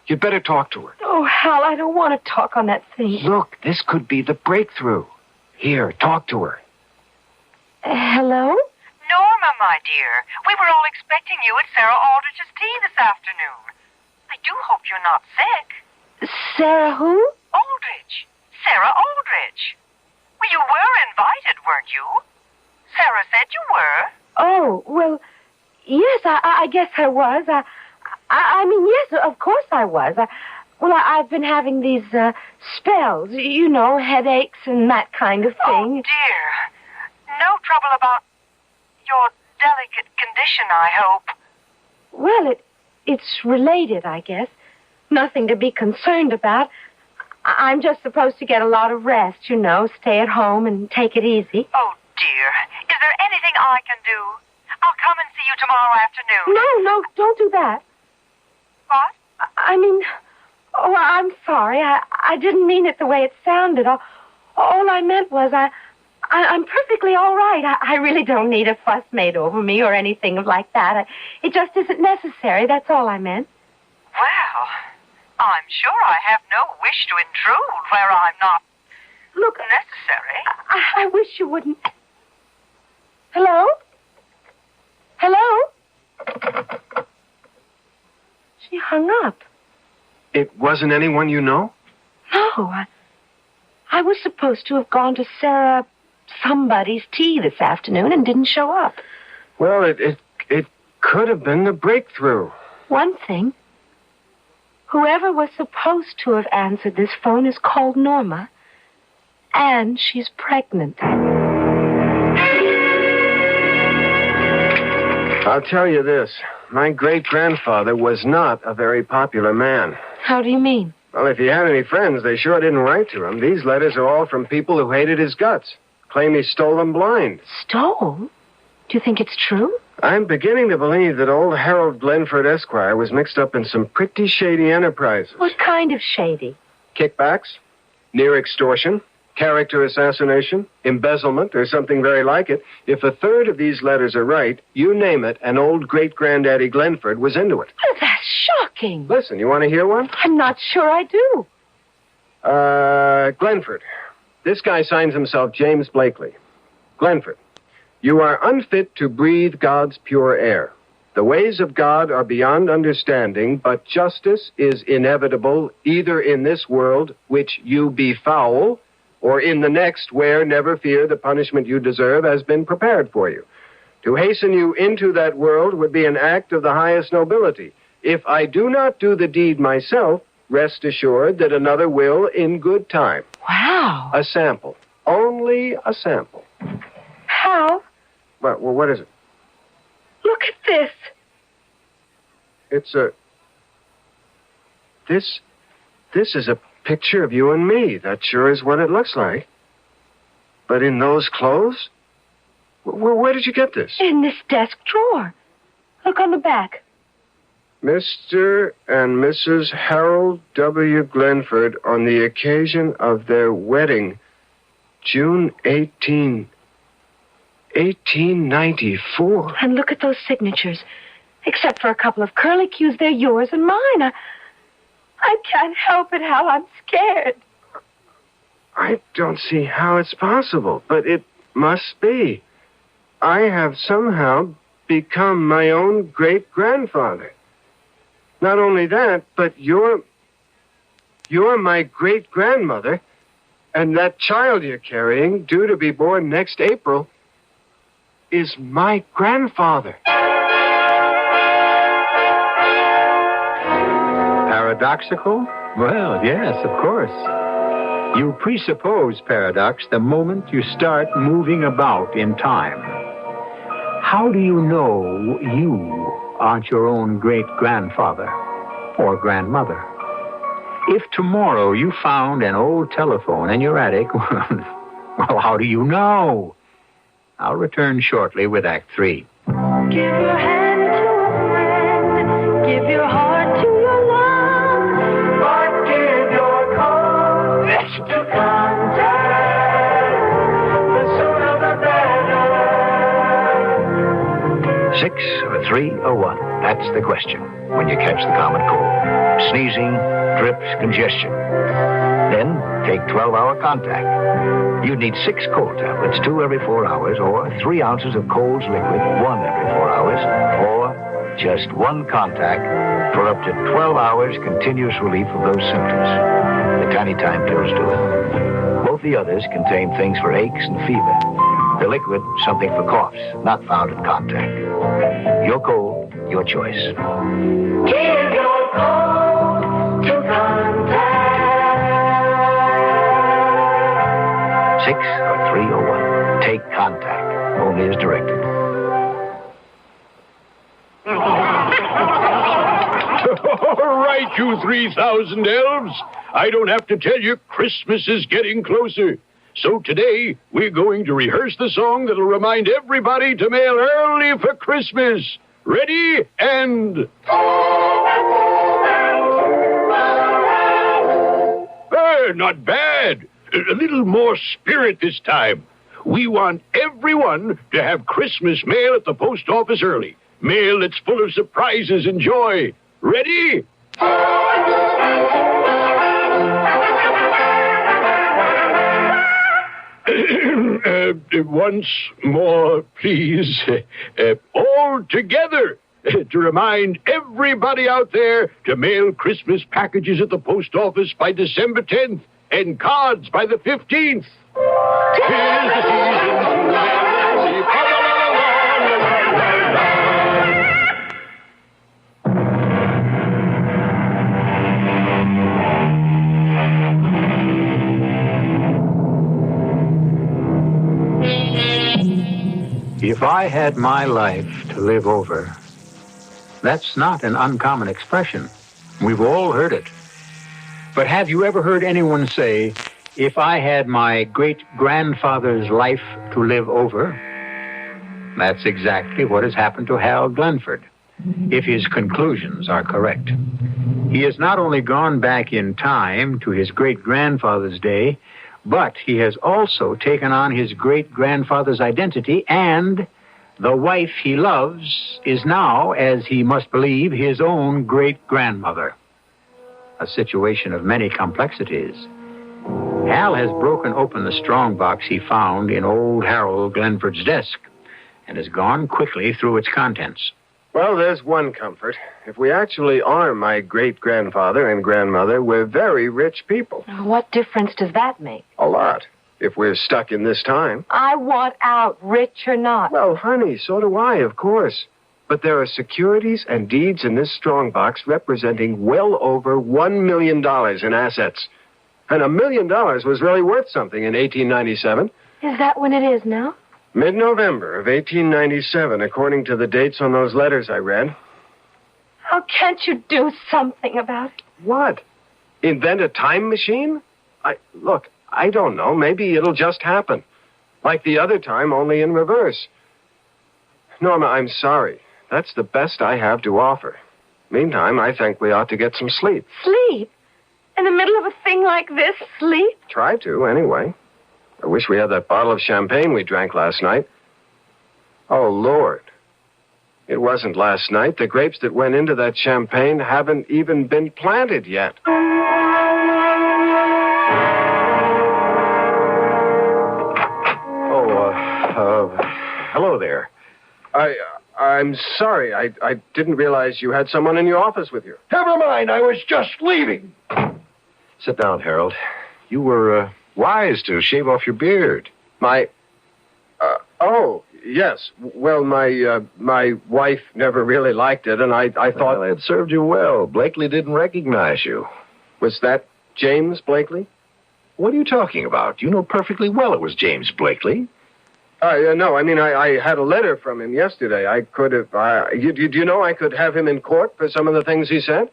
[SPEAKER 15] You'd better talk to her.
[SPEAKER 12] Oh, Hal, I don't want to talk on that thing.
[SPEAKER 15] Look, this could be the breakthrough. Here, talk to her.
[SPEAKER 12] Hello?
[SPEAKER 20] Norma, my dear. We were all expecting you at Sarah Aldrich's tea this afternoon. I do hope you're not sick.
[SPEAKER 12] Sarah who?
[SPEAKER 20] Aldrich. Sarah Aldrich. Well, you were invited, weren't you? Sarah said you were.
[SPEAKER 12] Oh, well, yes, I guess I was. I mean, yes, of course I was. I've been having these spells, you know, headaches and that kind of thing.
[SPEAKER 20] Oh, dear. No trouble about your delicate condition, I hope.
[SPEAKER 12] Well, it's related, I guess. Nothing to be concerned about. I'm just supposed to get a lot of rest, you know, stay at home and take it easy.
[SPEAKER 20] Oh, dear. Is there anything I can do? I'll come and see you tomorrow afternoon.
[SPEAKER 12] No, don't do that.
[SPEAKER 20] What?
[SPEAKER 12] I mean, I'm sorry. I didn't mean it the way it sounded. All I meant was I'm perfectly all right. I really don't need a fuss made over me or anything like that. It just isn't necessary. That's all I meant.
[SPEAKER 20] Well, I'm sure I have no wish to intrude where I'm not necessary.
[SPEAKER 12] I wish you wouldn't. Hello? Hello? She hung up.
[SPEAKER 15] It wasn't anyone you know?
[SPEAKER 12] No, I was supposed to have gone to Sarah somebody's tea this afternoon and didn't show up.
[SPEAKER 15] Well, it could have been the breakthrough.
[SPEAKER 12] One thing. Whoever was supposed to have answered this phone is called Norma, and she's pregnant.
[SPEAKER 15] I'll tell you this. My great-grandfather was not a very popular man.
[SPEAKER 12] How do you mean?
[SPEAKER 15] Well, if he had any friends, they sure didn't write to him. These letters are all from people who hated his guts. Claim he stole them blind.
[SPEAKER 12] Stole? Do you think it's true?
[SPEAKER 15] I'm beginning to believe that old Harold Glenford, Esquire, was mixed up in some pretty shady enterprises.
[SPEAKER 12] What kind of shady?
[SPEAKER 15] Kickbacks, near extortion, character assassination, embezzlement, or something very like it. If a third of these letters are right, you name it, and old great-granddaddy Glenford was into it.
[SPEAKER 12] Oh, that's shocking.
[SPEAKER 15] Listen, you want to hear one?
[SPEAKER 12] I'm not sure I do.
[SPEAKER 15] Glenford. This guy signs himself James Blakely. Glenford, you are unfit to breathe God's pure air. The ways of God are beyond understanding, but justice is inevitable either in this world, which you befoul, or in the next, where, never fear, the punishment you deserve has been prepared for you. To hasten you into that world would be an act of the highest nobility. If I do not do the deed myself, rest assured that another will in good time.
[SPEAKER 12] Wow.
[SPEAKER 15] A sample. Only a sample.
[SPEAKER 12] How?
[SPEAKER 15] Well, what is it?
[SPEAKER 12] Look at this.
[SPEAKER 15] It's a... This is a picture of you and me. That sure is what it looks like. But in those clothes? Where did you get this?
[SPEAKER 12] In this desk drawer. Look on the back.
[SPEAKER 15] Mr. and Mrs. Harold W. Glenford on the occasion of their wedding, June 1894.
[SPEAKER 12] And look at those signatures. Except for a couple of curlicues, they're yours and mine. I can't help it, Hal. I'm scared.
[SPEAKER 15] I don't see how it's possible, but it must be. I have somehow become my own great-grandfather. Not only that, but you're my great-grandmother, and that child you're carrying, due to be born next April, is my grandfather.
[SPEAKER 11] Paradoxical? Well, yes, of course. You presuppose paradox the moment you start moving about in time. How do you know you aren't your own great-grandfather or grandmother? If tomorrow you found an old telephone in your attic, well, how do you know? I'll return shortly with Act 3.
[SPEAKER 21] Give your hand to a friend. Give your heart to your love. But give your courage to contact. The sooner the better.
[SPEAKER 13] 6 or 3 or 1? That's the question when you catch the common cold. Sneezing, drips, congestion. Then take 12-hour contact. You'd need 6 cold tablets, 2 every 4 hours, or 3 ounces of Cold's liquid, 1 every 4 hours, or just 1 contact for up to 12 hours continuous relief of those symptoms. The tiny time pills do it. Both the others contain things for aches and fever. The liquid, something for coughs, not found in contact. Your cold, your choice.
[SPEAKER 21] Give your cold to contact.
[SPEAKER 13] 6 or 3 or 1. Take contact. Only as directed.
[SPEAKER 22] All right, you 3,000 elves. I don't have to tell you Christmas is getting closer. So today, we're going to rehearse the song that'll remind everybody to mail early for Christmas. Ready? And... not bad. A little more spirit this time. We want everyone to have Christmas mail at the post office early. Mail that's full of surprises and joy. Ready? Once more, please. All together. To remind everybody out there to mail Christmas packages at the post office by December 10th and cards by the 15th. 'Tis the season to merry,
[SPEAKER 11] If I had my life to live over, that's not an uncommon expression. We've all heard it. But have you ever heard anyone say, if I had my great-grandfather's life to live over? That's exactly what has happened to Hal Glenford, if his conclusions are correct. He has not only gone back in time to his great-grandfather's day, but he has also taken on his great-grandfather's identity, and the wife he loves is now, as he must believe, his own great-grandmother. A situation of many complexities. Hal has broken open the strongbox he found in old Harold Glenford's desk and has gone quickly through its contents.
[SPEAKER 15] Well, there's one comfort. If we actually are my great-grandfather and grandmother, we're very rich people.
[SPEAKER 12] What difference does that make?
[SPEAKER 15] A lot. If we're stuck in this time.
[SPEAKER 12] I want out, rich or not.
[SPEAKER 15] Well, honey, so do I, of course. But there are securities and deeds in this strongbox representing well over $1 million in assets. And $1 million was really worth something in 1897.
[SPEAKER 12] Is that when it is now?
[SPEAKER 15] Mid-November of 1897, according to the dates on those letters I read.
[SPEAKER 12] Oh, can't you do something about it?
[SPEAKER 15] What? Invent a time machine? Look, I don't know. Maybe it'll just happen. Like the other time, only in reverse. Norma, I'm sorry. That's the best I have to offer. Meantime, I think we ought to get some sleep.
[SPEAKER 12] Sleep? In the middle of a thing like this, sleep?
[SPEAKER 15] Try to, anyway. I wish we had that bottle of champagne we drank last night. Oh, Lord. It wasn't last night. The grapes that went into that champagne haven't even been planted yet.
[SPEAKER 18] Hello there.
[SPEAKER 15] I'm sorry. I didn't realize you had someone in your office with you.
[SPEAKER 18] Never mind. I was just leaving. Sit down, Harold. You were wise to shave off your beard.
[SPEAKER 15] Oh, yes. Well, my wife never really liked it, and I thought...
[SPEAKER 18] Well, it served you well. Blakely didn't recognize you.
[SPEAKER 15] Was that James Blakely?
[SPEAKER 18] What are you talking about? You know perfectly well it was James Blakely.
[SPEAKER 15] No, I mean, I had a letter from him yesterday. I could have... do you know I could have him in court for some of the things he said?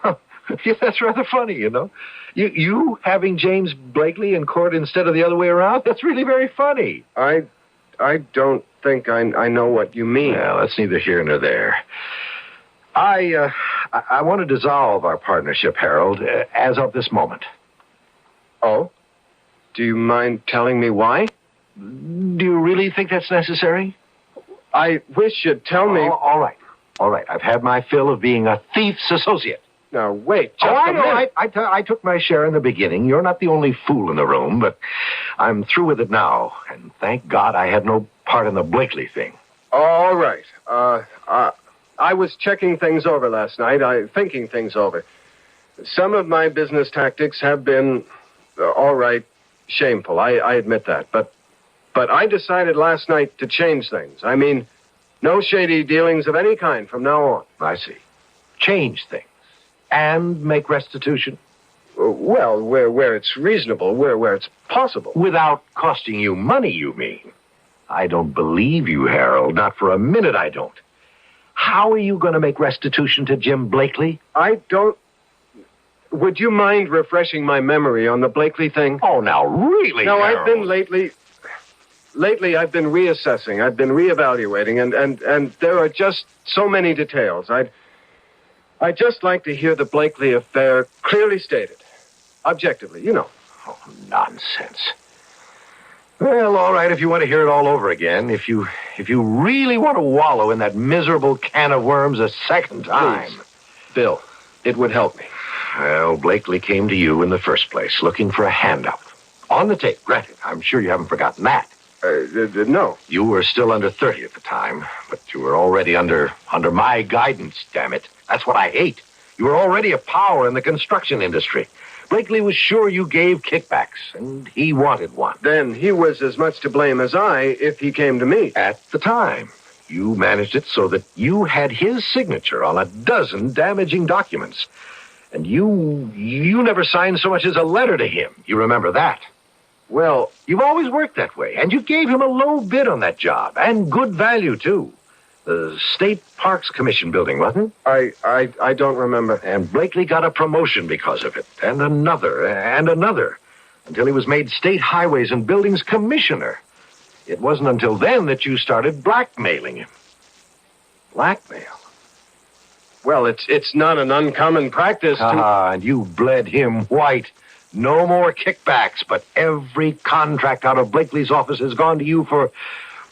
[SPEAKER 18] Yeah, that's rather funny, you know. You having James Blakely in court instead of the other way around? That's really very funny.
[SPEAKER 15] I don't think I know what you mean.
[SPEAKER 18] Well, that's neither here nor there. I want to dissolve our partnership, Harold, as of this moment.
[SPEAKER 15] Oh? Do you mind telling me why?
[SPEAKER 18] Do you really think that's necessary?
[SPEAKER 15] I wish you'd tell me...
[SPEAKER 18] All right. I've had my fill of being a thief's associate.
[SPEAKER 15] Now, wait, just
[SPEAKER 18] I
[SPEAKER 15] a
[SPEAKER 18] know.
[SPEAKER 15] minute.
[SPEAKER 18] I took my share in the beginning. You're not the only fool in the room, but I'm through with it now. And thank God I had no part in the Blakely thing.
[SPEAKER 15] All right. I was checking things over last night, thinking things over. Some of my business tactics have been, all right, shameful. I admit that. But I decided last night to change things. I mean, no shady dealings of any kind from now on.
[SPEAKER 18] I see. Change things. And make restitution?
[SPEAKER 15] Well, where it's reasonable, where it's possible.
[SPEAKER 18] Without costing you money, you mean? I don't believe you, Harold. Not for a minute, I don't. How are you going to make restitution to Jim Blakely?
[SPEAKER 15] I don't... Would you mind refreshing my memory on the Blakely thing?
[SPEAKER 18] Oh, now, really,
[SPEAKER 15] No,
[SPEAKER 18] Harold?
[SPEAKER 15] I've been Lately, I've been reassessing. I've been reevaluating, and there are just so many details. I'd just like to hear the Blakely affair clearly stated. Objectively, you know.
[SPEAKER 18] Oh, nonsense. Well, all right, if you want to hear it all over again, if you really want to wallow in that miserable can of worms a second time.
[SPEAKER 15] Please. Bill, it would help me.
[SPEAKER 18] Well, Blakely came to you in the first place, looking for a handout. On the tape, granted. I'm sure you haven't forgotten that.
[SPEAKER 15] No.
[SPEAKER 18] You were still under 30 at the time, but you were already under my guidance, damn it. That's what I hate. You were already a power in the construction industry. Blakely was sure you gave kickbacks, and he wanted one.
[SPEAKER 15] Then he was as much to blame as I if he came to me.
[SPEAKER 18] At the time. You managed it so that you had his signature on a dozen damaging documents. And you never signed so much as a letter to him. You remember that? Well, you've always worked that way, and you gave him a low bid on that job, and good value, too. The State Parks Commission building, wasn't it?
[SPEAKER 15] I don't remember.
[SPEAKER 18] And Blakely got a promotion because of it, and another, until he was made State Highways and Buildings Commissioner. It wasn't until then that you started blackmailing him.
[SPEAKER 15] Blackmail? Well, it's not an uncommon practice to...
[SPEAKER 18] And you bled him white. No more kickbacks, but every contract out of Blakely's office has gone to you for...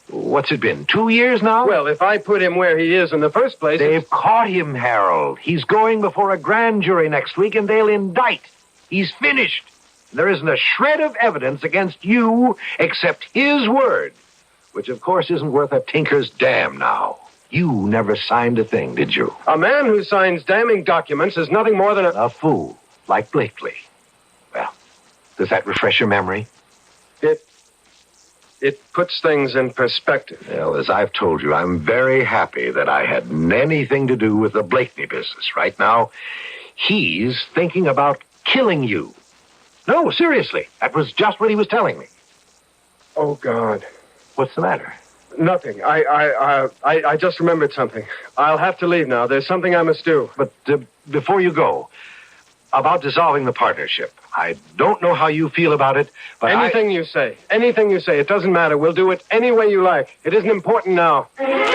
[SPEAKER 18] What's it been, 2 years now?
[SPEAKER 15] Well, if I put him where he is in the first place...
[SPEAKER 18] They've caught him, Harold. He's going before a grand jury next week, and they'll indict. He's finished. There isn't a shred of evidence against you except his word, which, of course, isn't worth a tinker's damn now. You never signed a thing, did you?
[SPEAKER 15] A man who signs damning documents is nothing more than
[SPEAKER 18] a fool, like Blakely. Well, does that refresh your memory?
[SPEAKER 15] It puts things in perspective.
[SPEAKER 18] Well, as I've told you, I'm very happy that I had anything to do with the Blakely business. Right now, he's thinking about killing you. No, seriously. That was just what he was telling me.
[SPEAKER 15] Oh, God.
[SPEAKER 18] What's the matter?
[SPEAKER 15] Nothing. I just remembered something. I'll have to leave now. There's something I must do.
[SPEAKER 18] But before you go, about dissolving the partnership. I don't know how you feel about it, but
[SPEAKER 15] Anything you say. It doesn't matter. We'll do it any way you like. It isn't important now.
[SPEAKER 12] Hal?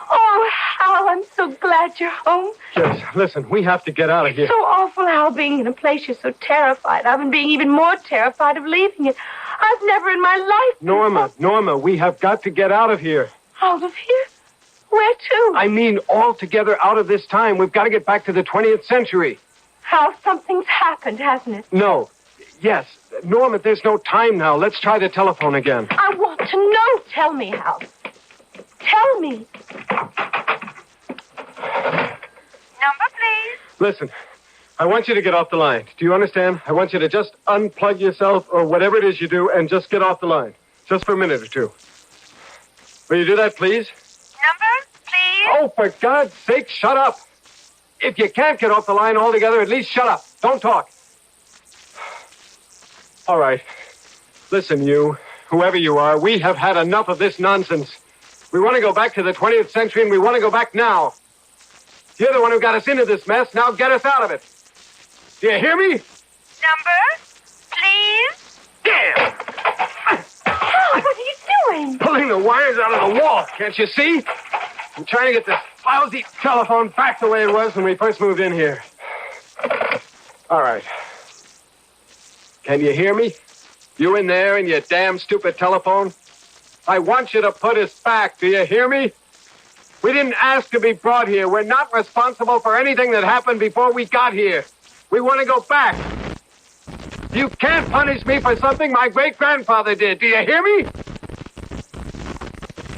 [SPEAKER 12] Oh, Hal, I'm so glad you're home.
[SPEAKER 15] Yes, listen, we have to get out of here.
[SPEAKER 12] It's so awful, Hal, being in a place you're so terrified of and being even more terrified of leaving it. I've never in my life...
[SPEAKER 15] Norma, we have got to get out of here.
[SPEAKER 12] Out of here? Where to?
[SPEAKER 15] I mean, altogether out of this time. We've got to get back to the 20th century.
[SPEAKER 12] Hal, something's happened, hasn't it?
[SPEAKER 15] No. Yes. Norma, there's no time now. Let's try the telephone again.
[SPEAKER 12] I want to know. Tell me, Hal. Tell me.
[SPEAKER 20] Number, please.
[SPEAKER 15] Listen, I want you to get off the line. Do you understand? I want you to just unplug yourself or whatever it is you do and just get off the line. Just for a minute or two. Will you do that, please?
[SPEAKER 20] Number, please.
[SPEAKER 15] Oh, for God's sake, shut up. if you can't get off the line altogether, at least shut up. Don't talk. All right. Listen, you, whoever you are, we have had enough of this nonsense. We want to go back to the 20th century, and we want to go back now. You're the one who got us into this mess. Now get us out of it. Do you hear me?
[SPEAKER 20] Number, please?
[SPEAKER 15] Damn!
[SPEAKER 12] Hal, what are you doing?
[SPEAKER 15] Pulling the wires out of the wall, can't you see? I'm trying to get this lousy telephone back the way it was when we first moved in here. All right. Can you hear me? You in there in your damn stupid telephone? I want you to put us back. Do you hear me? We didn't ask to be brought here. We're not responsible for anything that happened before we got here. We want to go back. You can't punish me for something my great-grandfather did. Do you hear me?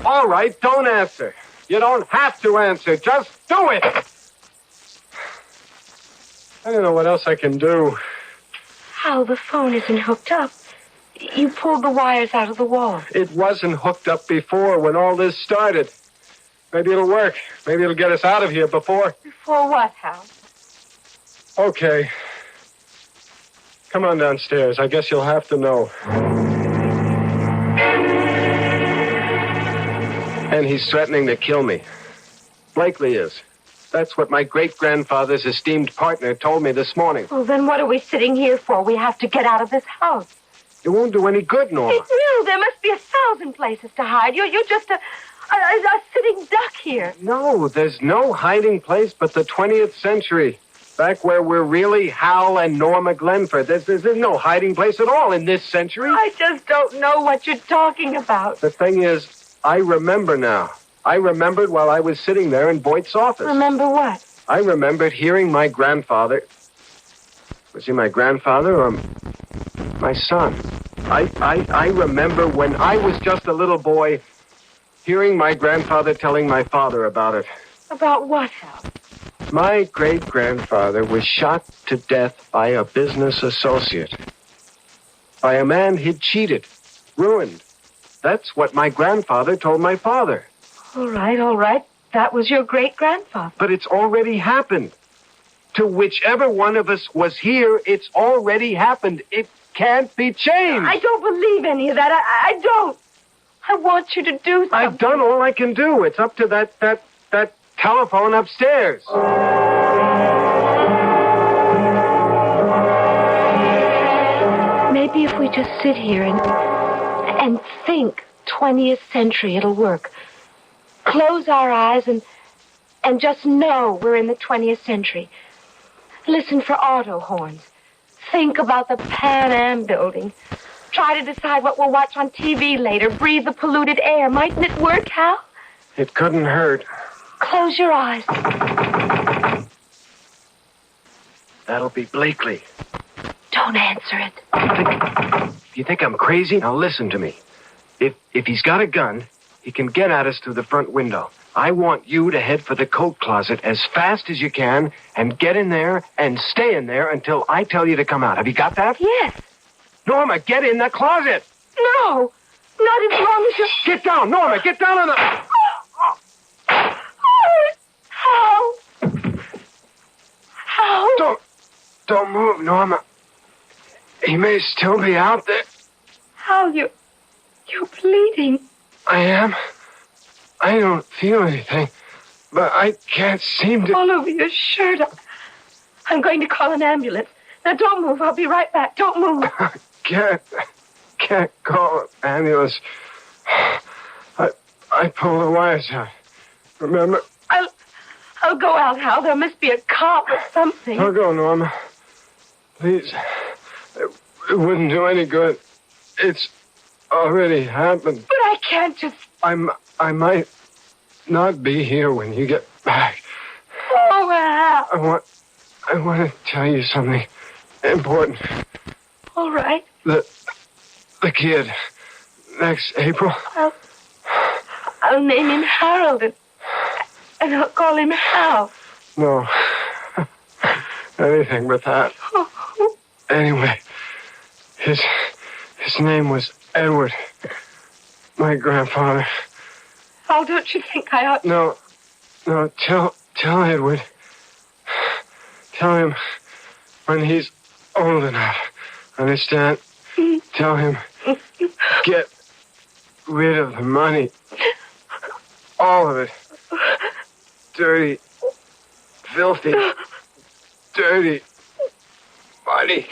[SPEAKER 15] All right, don't answer. You don't have to answer. Just do it. I don't know what else I can do.
[SPEAKER 12] Hal, the phone isn't hooked up. You pulled the wires out of the wall.
[SPEAKER 15] It wasn't hooked up before when all this started. Maybe it'll work. Maybe it'll get us out of here before...
[SPEAKER 12] Before what, Hal?
[SPEAKER 15] Okay. Come on downstairs. I guess you'll have to know. And he's threatening to kill me. Blakely is. That's what my great-grandfather's esteemed partner told me this morning.
[SPEAKER 12] Well, then what are we sitting here for? We have to get out of this house.
[SPEAKER 15] It won't do any good, Norma.
[SPEAKER 12] It will. There must be 1,000 places to hide. You're just a sitting duck here.
[SPEAKER 15] No, there's no hiding place but the 20th century. Back where we're really Hal and Norma Glenford. There's no hiding place at all in this century.
[SPEAKER 12] I just don't know what you're talking about.
[SPEAKER 15] The thing is, I remember now. I remembered while I was sitting there in Boyd's office.
[SPEAKER 12] Remember what?
[SPEAKER 15] I remembered hearing my grandfather... Was he my grandfather or my son? I remember when I was just a little boy hearing my grandfather telling my father about it.
[SPEAKER 12] About what, Hal?
[SPEAKER 15] My great-grandfather was shot to death by a business associate. By a man he'd cheated, ruined. That's what my grandfather told my father.
[SPEAKER 12] All right. That was your great-grandfather.
[SPEAKER 15] But it's already happened. To whichever one of us was here, it's already happened. It can't be changed.
[SPEAKER 12] I don't believe any of that. I don't. I want you to do something.
[SPEAKER 15] I've done all I can do. It's up to that telephone upstairs.
[SPEAKER 12] Maybe if we just sit here and think 20th century, it'll work. Close our eyes and just know we're in the 20th century. Listen for auto horns. Think about the Pan Am building. Try to decide what we'll watch on TV later. Breathe the polluted air. Mightn't it work, Hal?
[SPEAKER 15] It couldn't hurt.
[SPEAKER 12] Close your eyes.
[SPEAKER 15] That'll be Blakely.
[SPEAKER 12] Don't answer it.
[SPEAKER 15] You think I'm crazy? Now listen to me. If he's got a gun, he can get at us through the front window. I want you to head for the coat closet as fast as you can and get in there and stay in there until I tell you to come out. Have you got that?
[SPEAKER 12] Yes.
[SPEAKER 15] Norma, get in the closet.
[SPEAKER 12] No. Not as long as you...
[SPEAKER 15] Get down, Norma. Get down on the...
[SPEAKER 12] How?
[SPEAKER 15] Don't move, Norma. He may still be out there.
[SPEAKER 12] How? You're bleeding.
[SPEAKER 15] I am. I don't feel anything, but I can't seem to...
[SPEAKER 12] All over your shirt. I'm going to call an ambulance. Now, don't move. I'll be right back. Don't move.
[SPEAKER 15] Can't call an ambulance. I pulled the wires out. Remember?
[SPEAKER 12] I'll go out, Hal. There must be a cop or something.
[SPEAKER 15] Don't go, Norma. Please. It wouldn't do any good. It's already happened.
[SPEAKER 12] But I can't just...
[SPEAKER 15] I might not be here when you get back.
[SPEAKER 12] Oh, Hal.
[SPEAKER 15] I want to tell you something important.
[SPEAKER 12] All right.
[SPEAKER 15] The kid, next April.
[SPEAKER 12] I'll name him Harold and I'll call him Hal.
[SPEAKER 15] No. Anything but that. Anyway, his name was Edward. My grandfather.
[SPEAKER 12] Oh, don't you think I ought...
[SPEAKER 15] No, tell Edward. Tell him when he's old enough. Understand? Tell him, get rid of the money. All of it. Dirty, filthy, dirty money.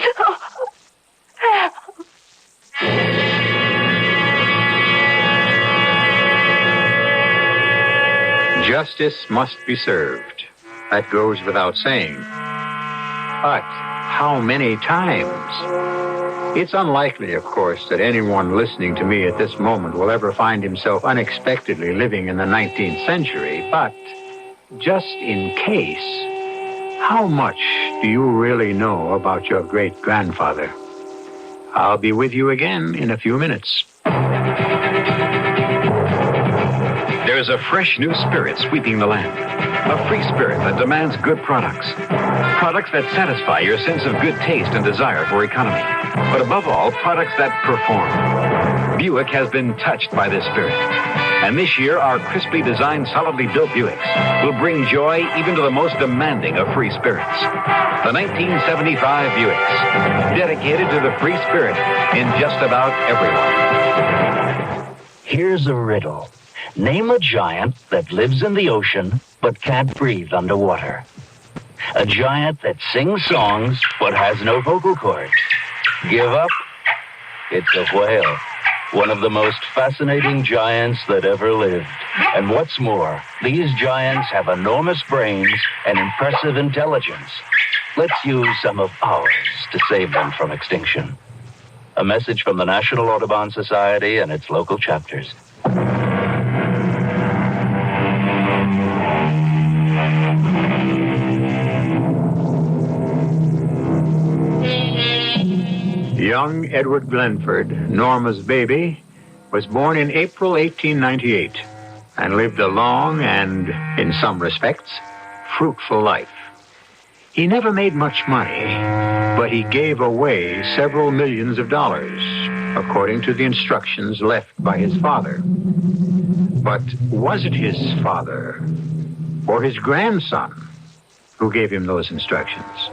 [SPEAKER 11] Justice must be served. That goes without saying. But how many times? It's unlikely, of course, that anyone listening to me at this moment will ever find himself unexpectedly living in the 19th century. But just in case, how much do you really know about your great-grandfather? I'll be with you again in a few minutes.
[SPEAKER 3] There is a fresh new spirit sweeping the land. A free spirit that demands good products. Products that satisfy your sense of good taste and desire for economy. But above all, products that perform. Buick has been touched by this spirit. And this year, our crisply designed, solidly built Buicks will bring joy even to the most demanding of free spirits. The 1975 Buicks, dedicated to the free spirit in just about everyone.
[SPEAKER 1] Here's a riddle. Name a giant that lives in the ocean but can't breathe underwater. A giant that sings songs but has no vocal cords. Give up? It's a whale. One of the most fascinating giants that ever lived. And what's more, these giants have enormous brains and impressive intelligence. Let's use some of ours to save them from extinction. A message from the National Audubon Society and its local chapters.
[SPEAKER 11] Young Edward Glenford, Norma's baby, was born in April 1898 and lived a long and, in some respects, fruitful life. He never made much money, but he gave away several millions of dollars, according to the instructions left by his father. But was it his father or his grandson who gave him those instructions?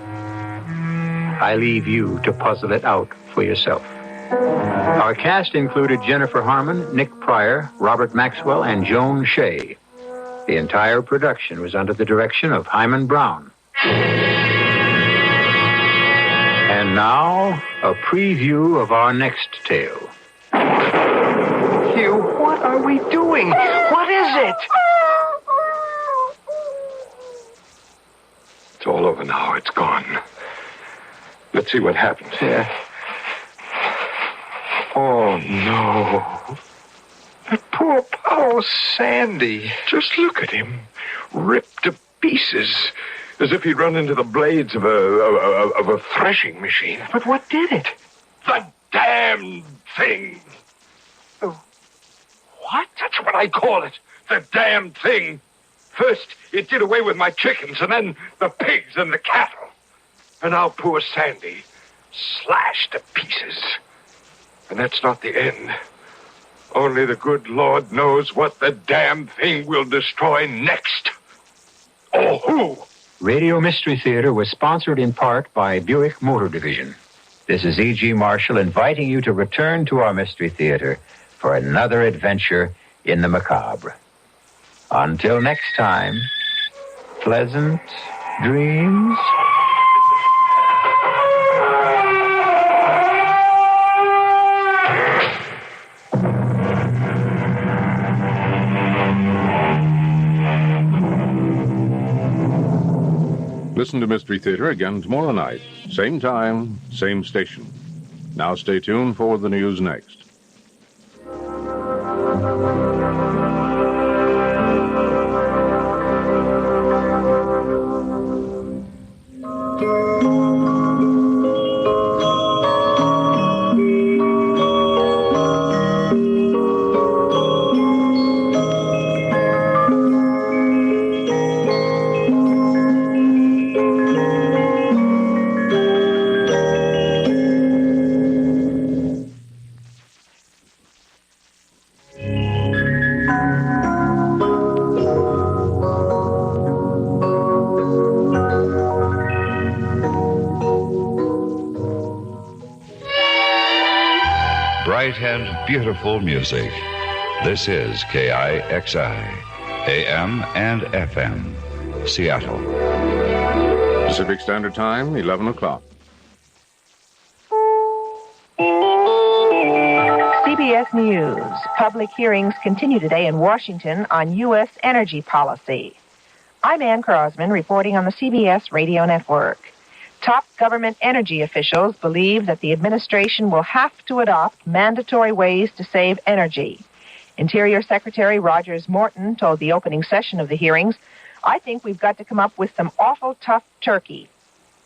[SPEAKER 11] I leave you to puzzle it out for yourself. Our cast included Jennifer Harmon, Nick Pryor, Robert Maxwell, and Joan Shea. The entire production was under the direction of Himan Brown. And now, a preview of our next tale.
[SPEAKER 16] Hugh, what are we doing? What is it?
[SPEAKER 22] It's all over now. It's gone. Let's see what happens.
[SPEAKER 16] Yeah.
[SPEAKER 22] Oh, no. That poor Sandy. Just look at him. Ripped to pieces. As if he'd run into the blades of a threshing machine.
[SPEAKER 16] But what did it?
[SPEAKER 22] The damned thing.
[SPEAKER 16] What?
[SPEAKER 22] That's what I call it. The damned thing. First, it did away with my chickens, and then the pigs and the cattle. And now poor Sandy, slashed to pieces. And that's not the end. Only the good Lord knows what the damn thing will destroy next. Or who?
[SPEAKER 11] Radio Mystery Theater was sponsored in part by Buick Motor Division. This is E.G. Marshall inviting you to return to our Mystery Theater for another adventure in the macabre. Until next time, pleasant dreams.
[SPEAKER 2] Listen to Mystery Theater again tomorrow night. Same time, same station. Now stay tuned for the news next.
[SPEAKER 4] bright and beautiful music. This is KIXI, AM and FM, Seattle.
[SPEAKER 2] Pacific Standard Time, 11 o'clock.
[SPEAKER 5] CBS News. Public hearings continue today in Washington on U.S. energy policy. I'm Ann Crosman reporting on the CBS Radio Network. Top government energy officials believe that the administration will have to adopt mandatory ways to save energy. Interior Secretary Rogers Morton told the opening session of the hearings, "I think we've got to come up with some awful tough turkey."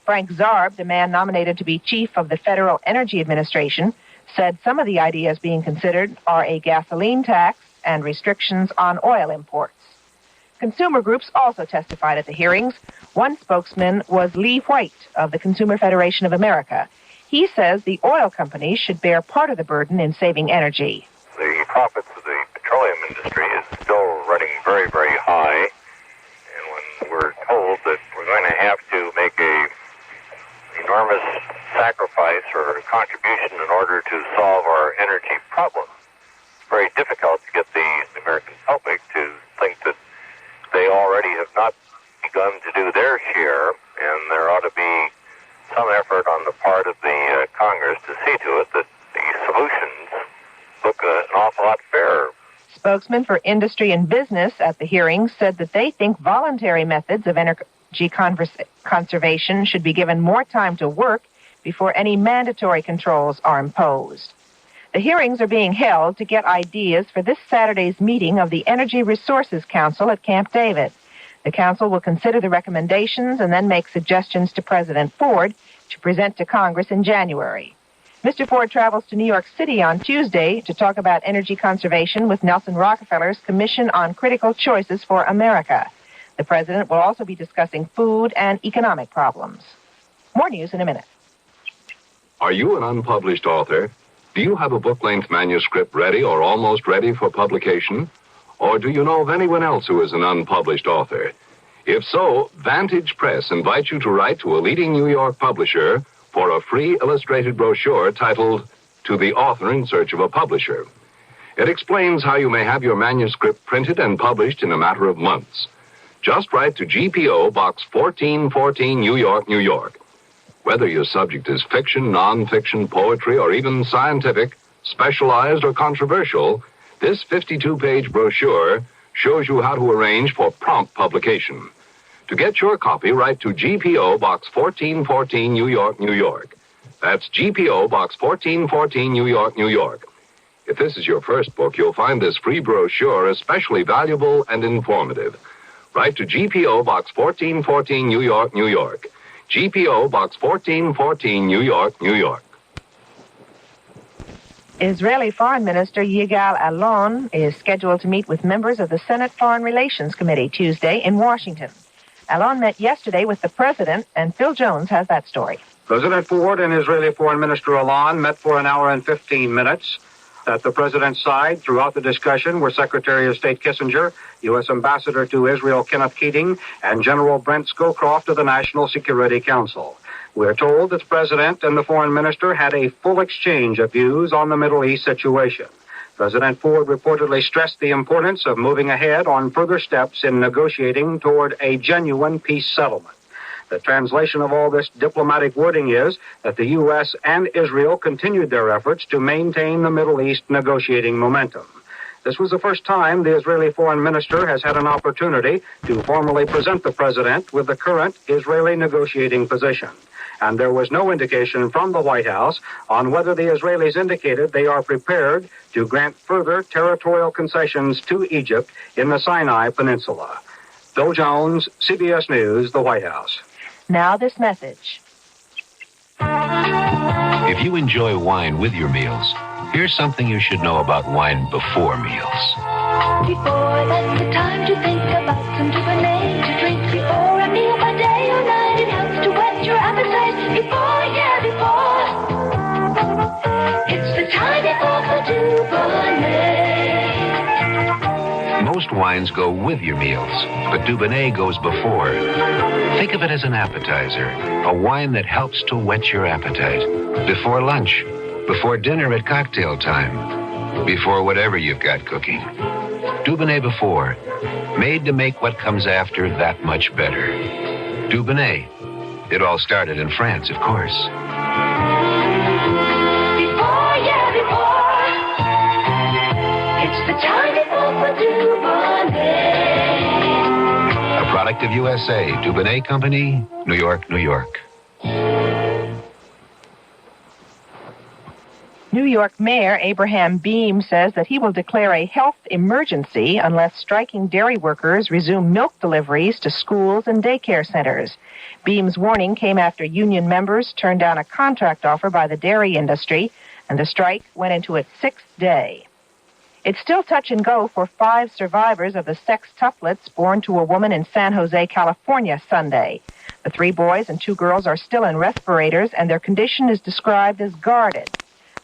[SPEAKER 5] Frank Zarb, the man nominated to be chief of the Federal Energy Administration, said some of the ideas being considered are a gasoline tax and restrictions on oil imports. Consumer groups also testified at the hearings. One spokesman was Lee White of the Consumer Federation of America. He says the oil companies should bear part of the burden in saving energy.
[SPEAKER 23] The profits of the petroleum industry is still running very, very high. And when we're told that we're going to have to make a enormous sacrifice or contribution in order to solve our energy problem, it's very difficult to get the American public to think that they already have not begun to do their share, and there ought to be some effort on the part of the Congress to see to it that the solutions look an awful lot fairer.
[SPEAKER 5] Spokesman for industry and business at the hearings said that they think voluntary methods of energy conservation should be given more time to work before any mandatory controls are imposed. The hearings are being held to get ideas for this Saturday's meeting of the Energy Resources Council at Camp David. The council will consider the recommendations and then make suggestions to President Ford to present to Congress in January. Mr. Ford travels to New York City on Tuesday to talk about energy conservation with Nelson Rockefeller's Commission on Critical Choices for America. The president will also be discussing food and economic problems. More news in a minute.
[SPEAKER 18] Are you an unpublished author? Do you have a book-length manuscript ready or almost ready for publication? Or do you know of anyone else who is an unpublished author? If so, Vantage Press invites you to write to a leading New York publisher for a free illustrated brochure titled To the Author in Search of a Publisher. It explains how you may have your manuscript printed and published in a matter of months. Just write to GPO Box 1414, New York, New York. Whether your subject is fiction, non-fiction, poetry, or even scientific, specialized, or controversial, this 52-page brochure shows you how to arrange for prompt publication. To get your copy, write to GPO Box 1414, New York, New York. That's GPO Box 1414, New York, New York. If this is your first book, you'll find this free brochure especially valuable and informative. Write to GPO Box 1414, New York, New York. GPO Box 1414, New York, New York.
[SPEAKER 5] Israeli Foreign Minister Yigal Allon is scheduled to meet with members of the Senate Foreign Relations Committee Tuesday in Washington. Allon met yesterday with the president, and Phil Jones has that story.
[SPEAKER 24] President Ford and Israeli Foreign Minister Allon met for an hour and 15 minutes. At the president's side throughout the discussion were Secretary of State Kissinger, U.S. Ambassador to Israel Kenneth Keating, and General Brent Scowcroft of the National Security Council. We're told that the president and the foreign minister had a full exchange of views on the Middle East situation. President Ford reportedly stressed the importance of moving ahead on further steps in negotiating toward a genuine peace settlement. The translation of all this diplomatic wording is that the U.S. and Israel continued their efforts to maintain the Middle East negotiating momentum. This was the first time the Israeli foreign minister has had an opportunity to formally present the president with the current Israeli negotiating position. And there was no indication from the White House on whether the Israelis indicated they are prepared to grant further territorial concessions to Egypt in the Sinai Peninsula. Phil Jones, CBS News, the White House.
[SPEAKER 5] Now this message.
[SPEAKER 6] If you enjoy wine with your meals, here's something you should know about wine before meals.
[SPEAKER 21] Before, that's the time to think about some Dubonnet to drink before a meal by day or night. It helps to whet your appetite before. It's the time before for Dubonnet.
[SPEAKER 6] Most wines go with your meals, but Dubonnet goes before. Think of it as an appetizer, a wine that helps to whet your appetite. Before lunch,
[SPEAKER 18] before dinner at cocktail time, before whatever you've got cooking. Dubonnet before, made to make what comes after that much better. Dubonnet. It all started in France, of course.
[SPEAKER 21] It's the time for Dubonnet.
[SPEAKER 18] A product of USA, Dubonnet Company, New York, New York.
[SPEAKER 5] New York Mayor Abraham Beame says that he will declare a health emergency unless striking dairy workers resume milk deliveries to schools and daycare centers. Beame's warning came after union members turned down a contract offer by the dairy industry, and the strike went into its 6th day. It's still touch and go for 5 survivors of the sextuplets born to a woman in San Jose, California, Sunday. The 3 boys and 2 girls are still in respirators, and their condition is described as guarded.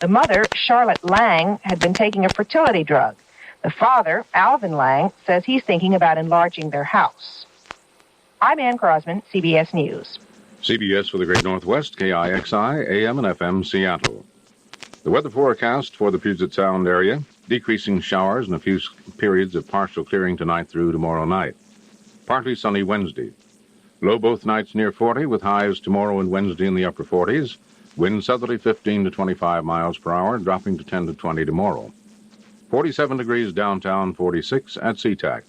[SPEAKER 5] The mother, Charlotte Lang, had been taking a fertility drug. The father, Alvin Lang, says he's thinking about enlarging their house. I'm Ann Crosman, CBS News.
[SPEAKER 2] CBS for the Great Northwest, KIXI, AM and FM, Seattle. The weather forecast for the Puget Sound area, decreasing showers and a few periods of partial clearing tonight through tomorrow night. Partly sunny Wednesday. Low both nights near 40, with highs tomorrow and Wednesday in the upper 40s. Wind southerly 15 to 25 miles per hour, dropping to 10 to 20 tomorrow. 47 degrees downtown, 46 at SeaTac.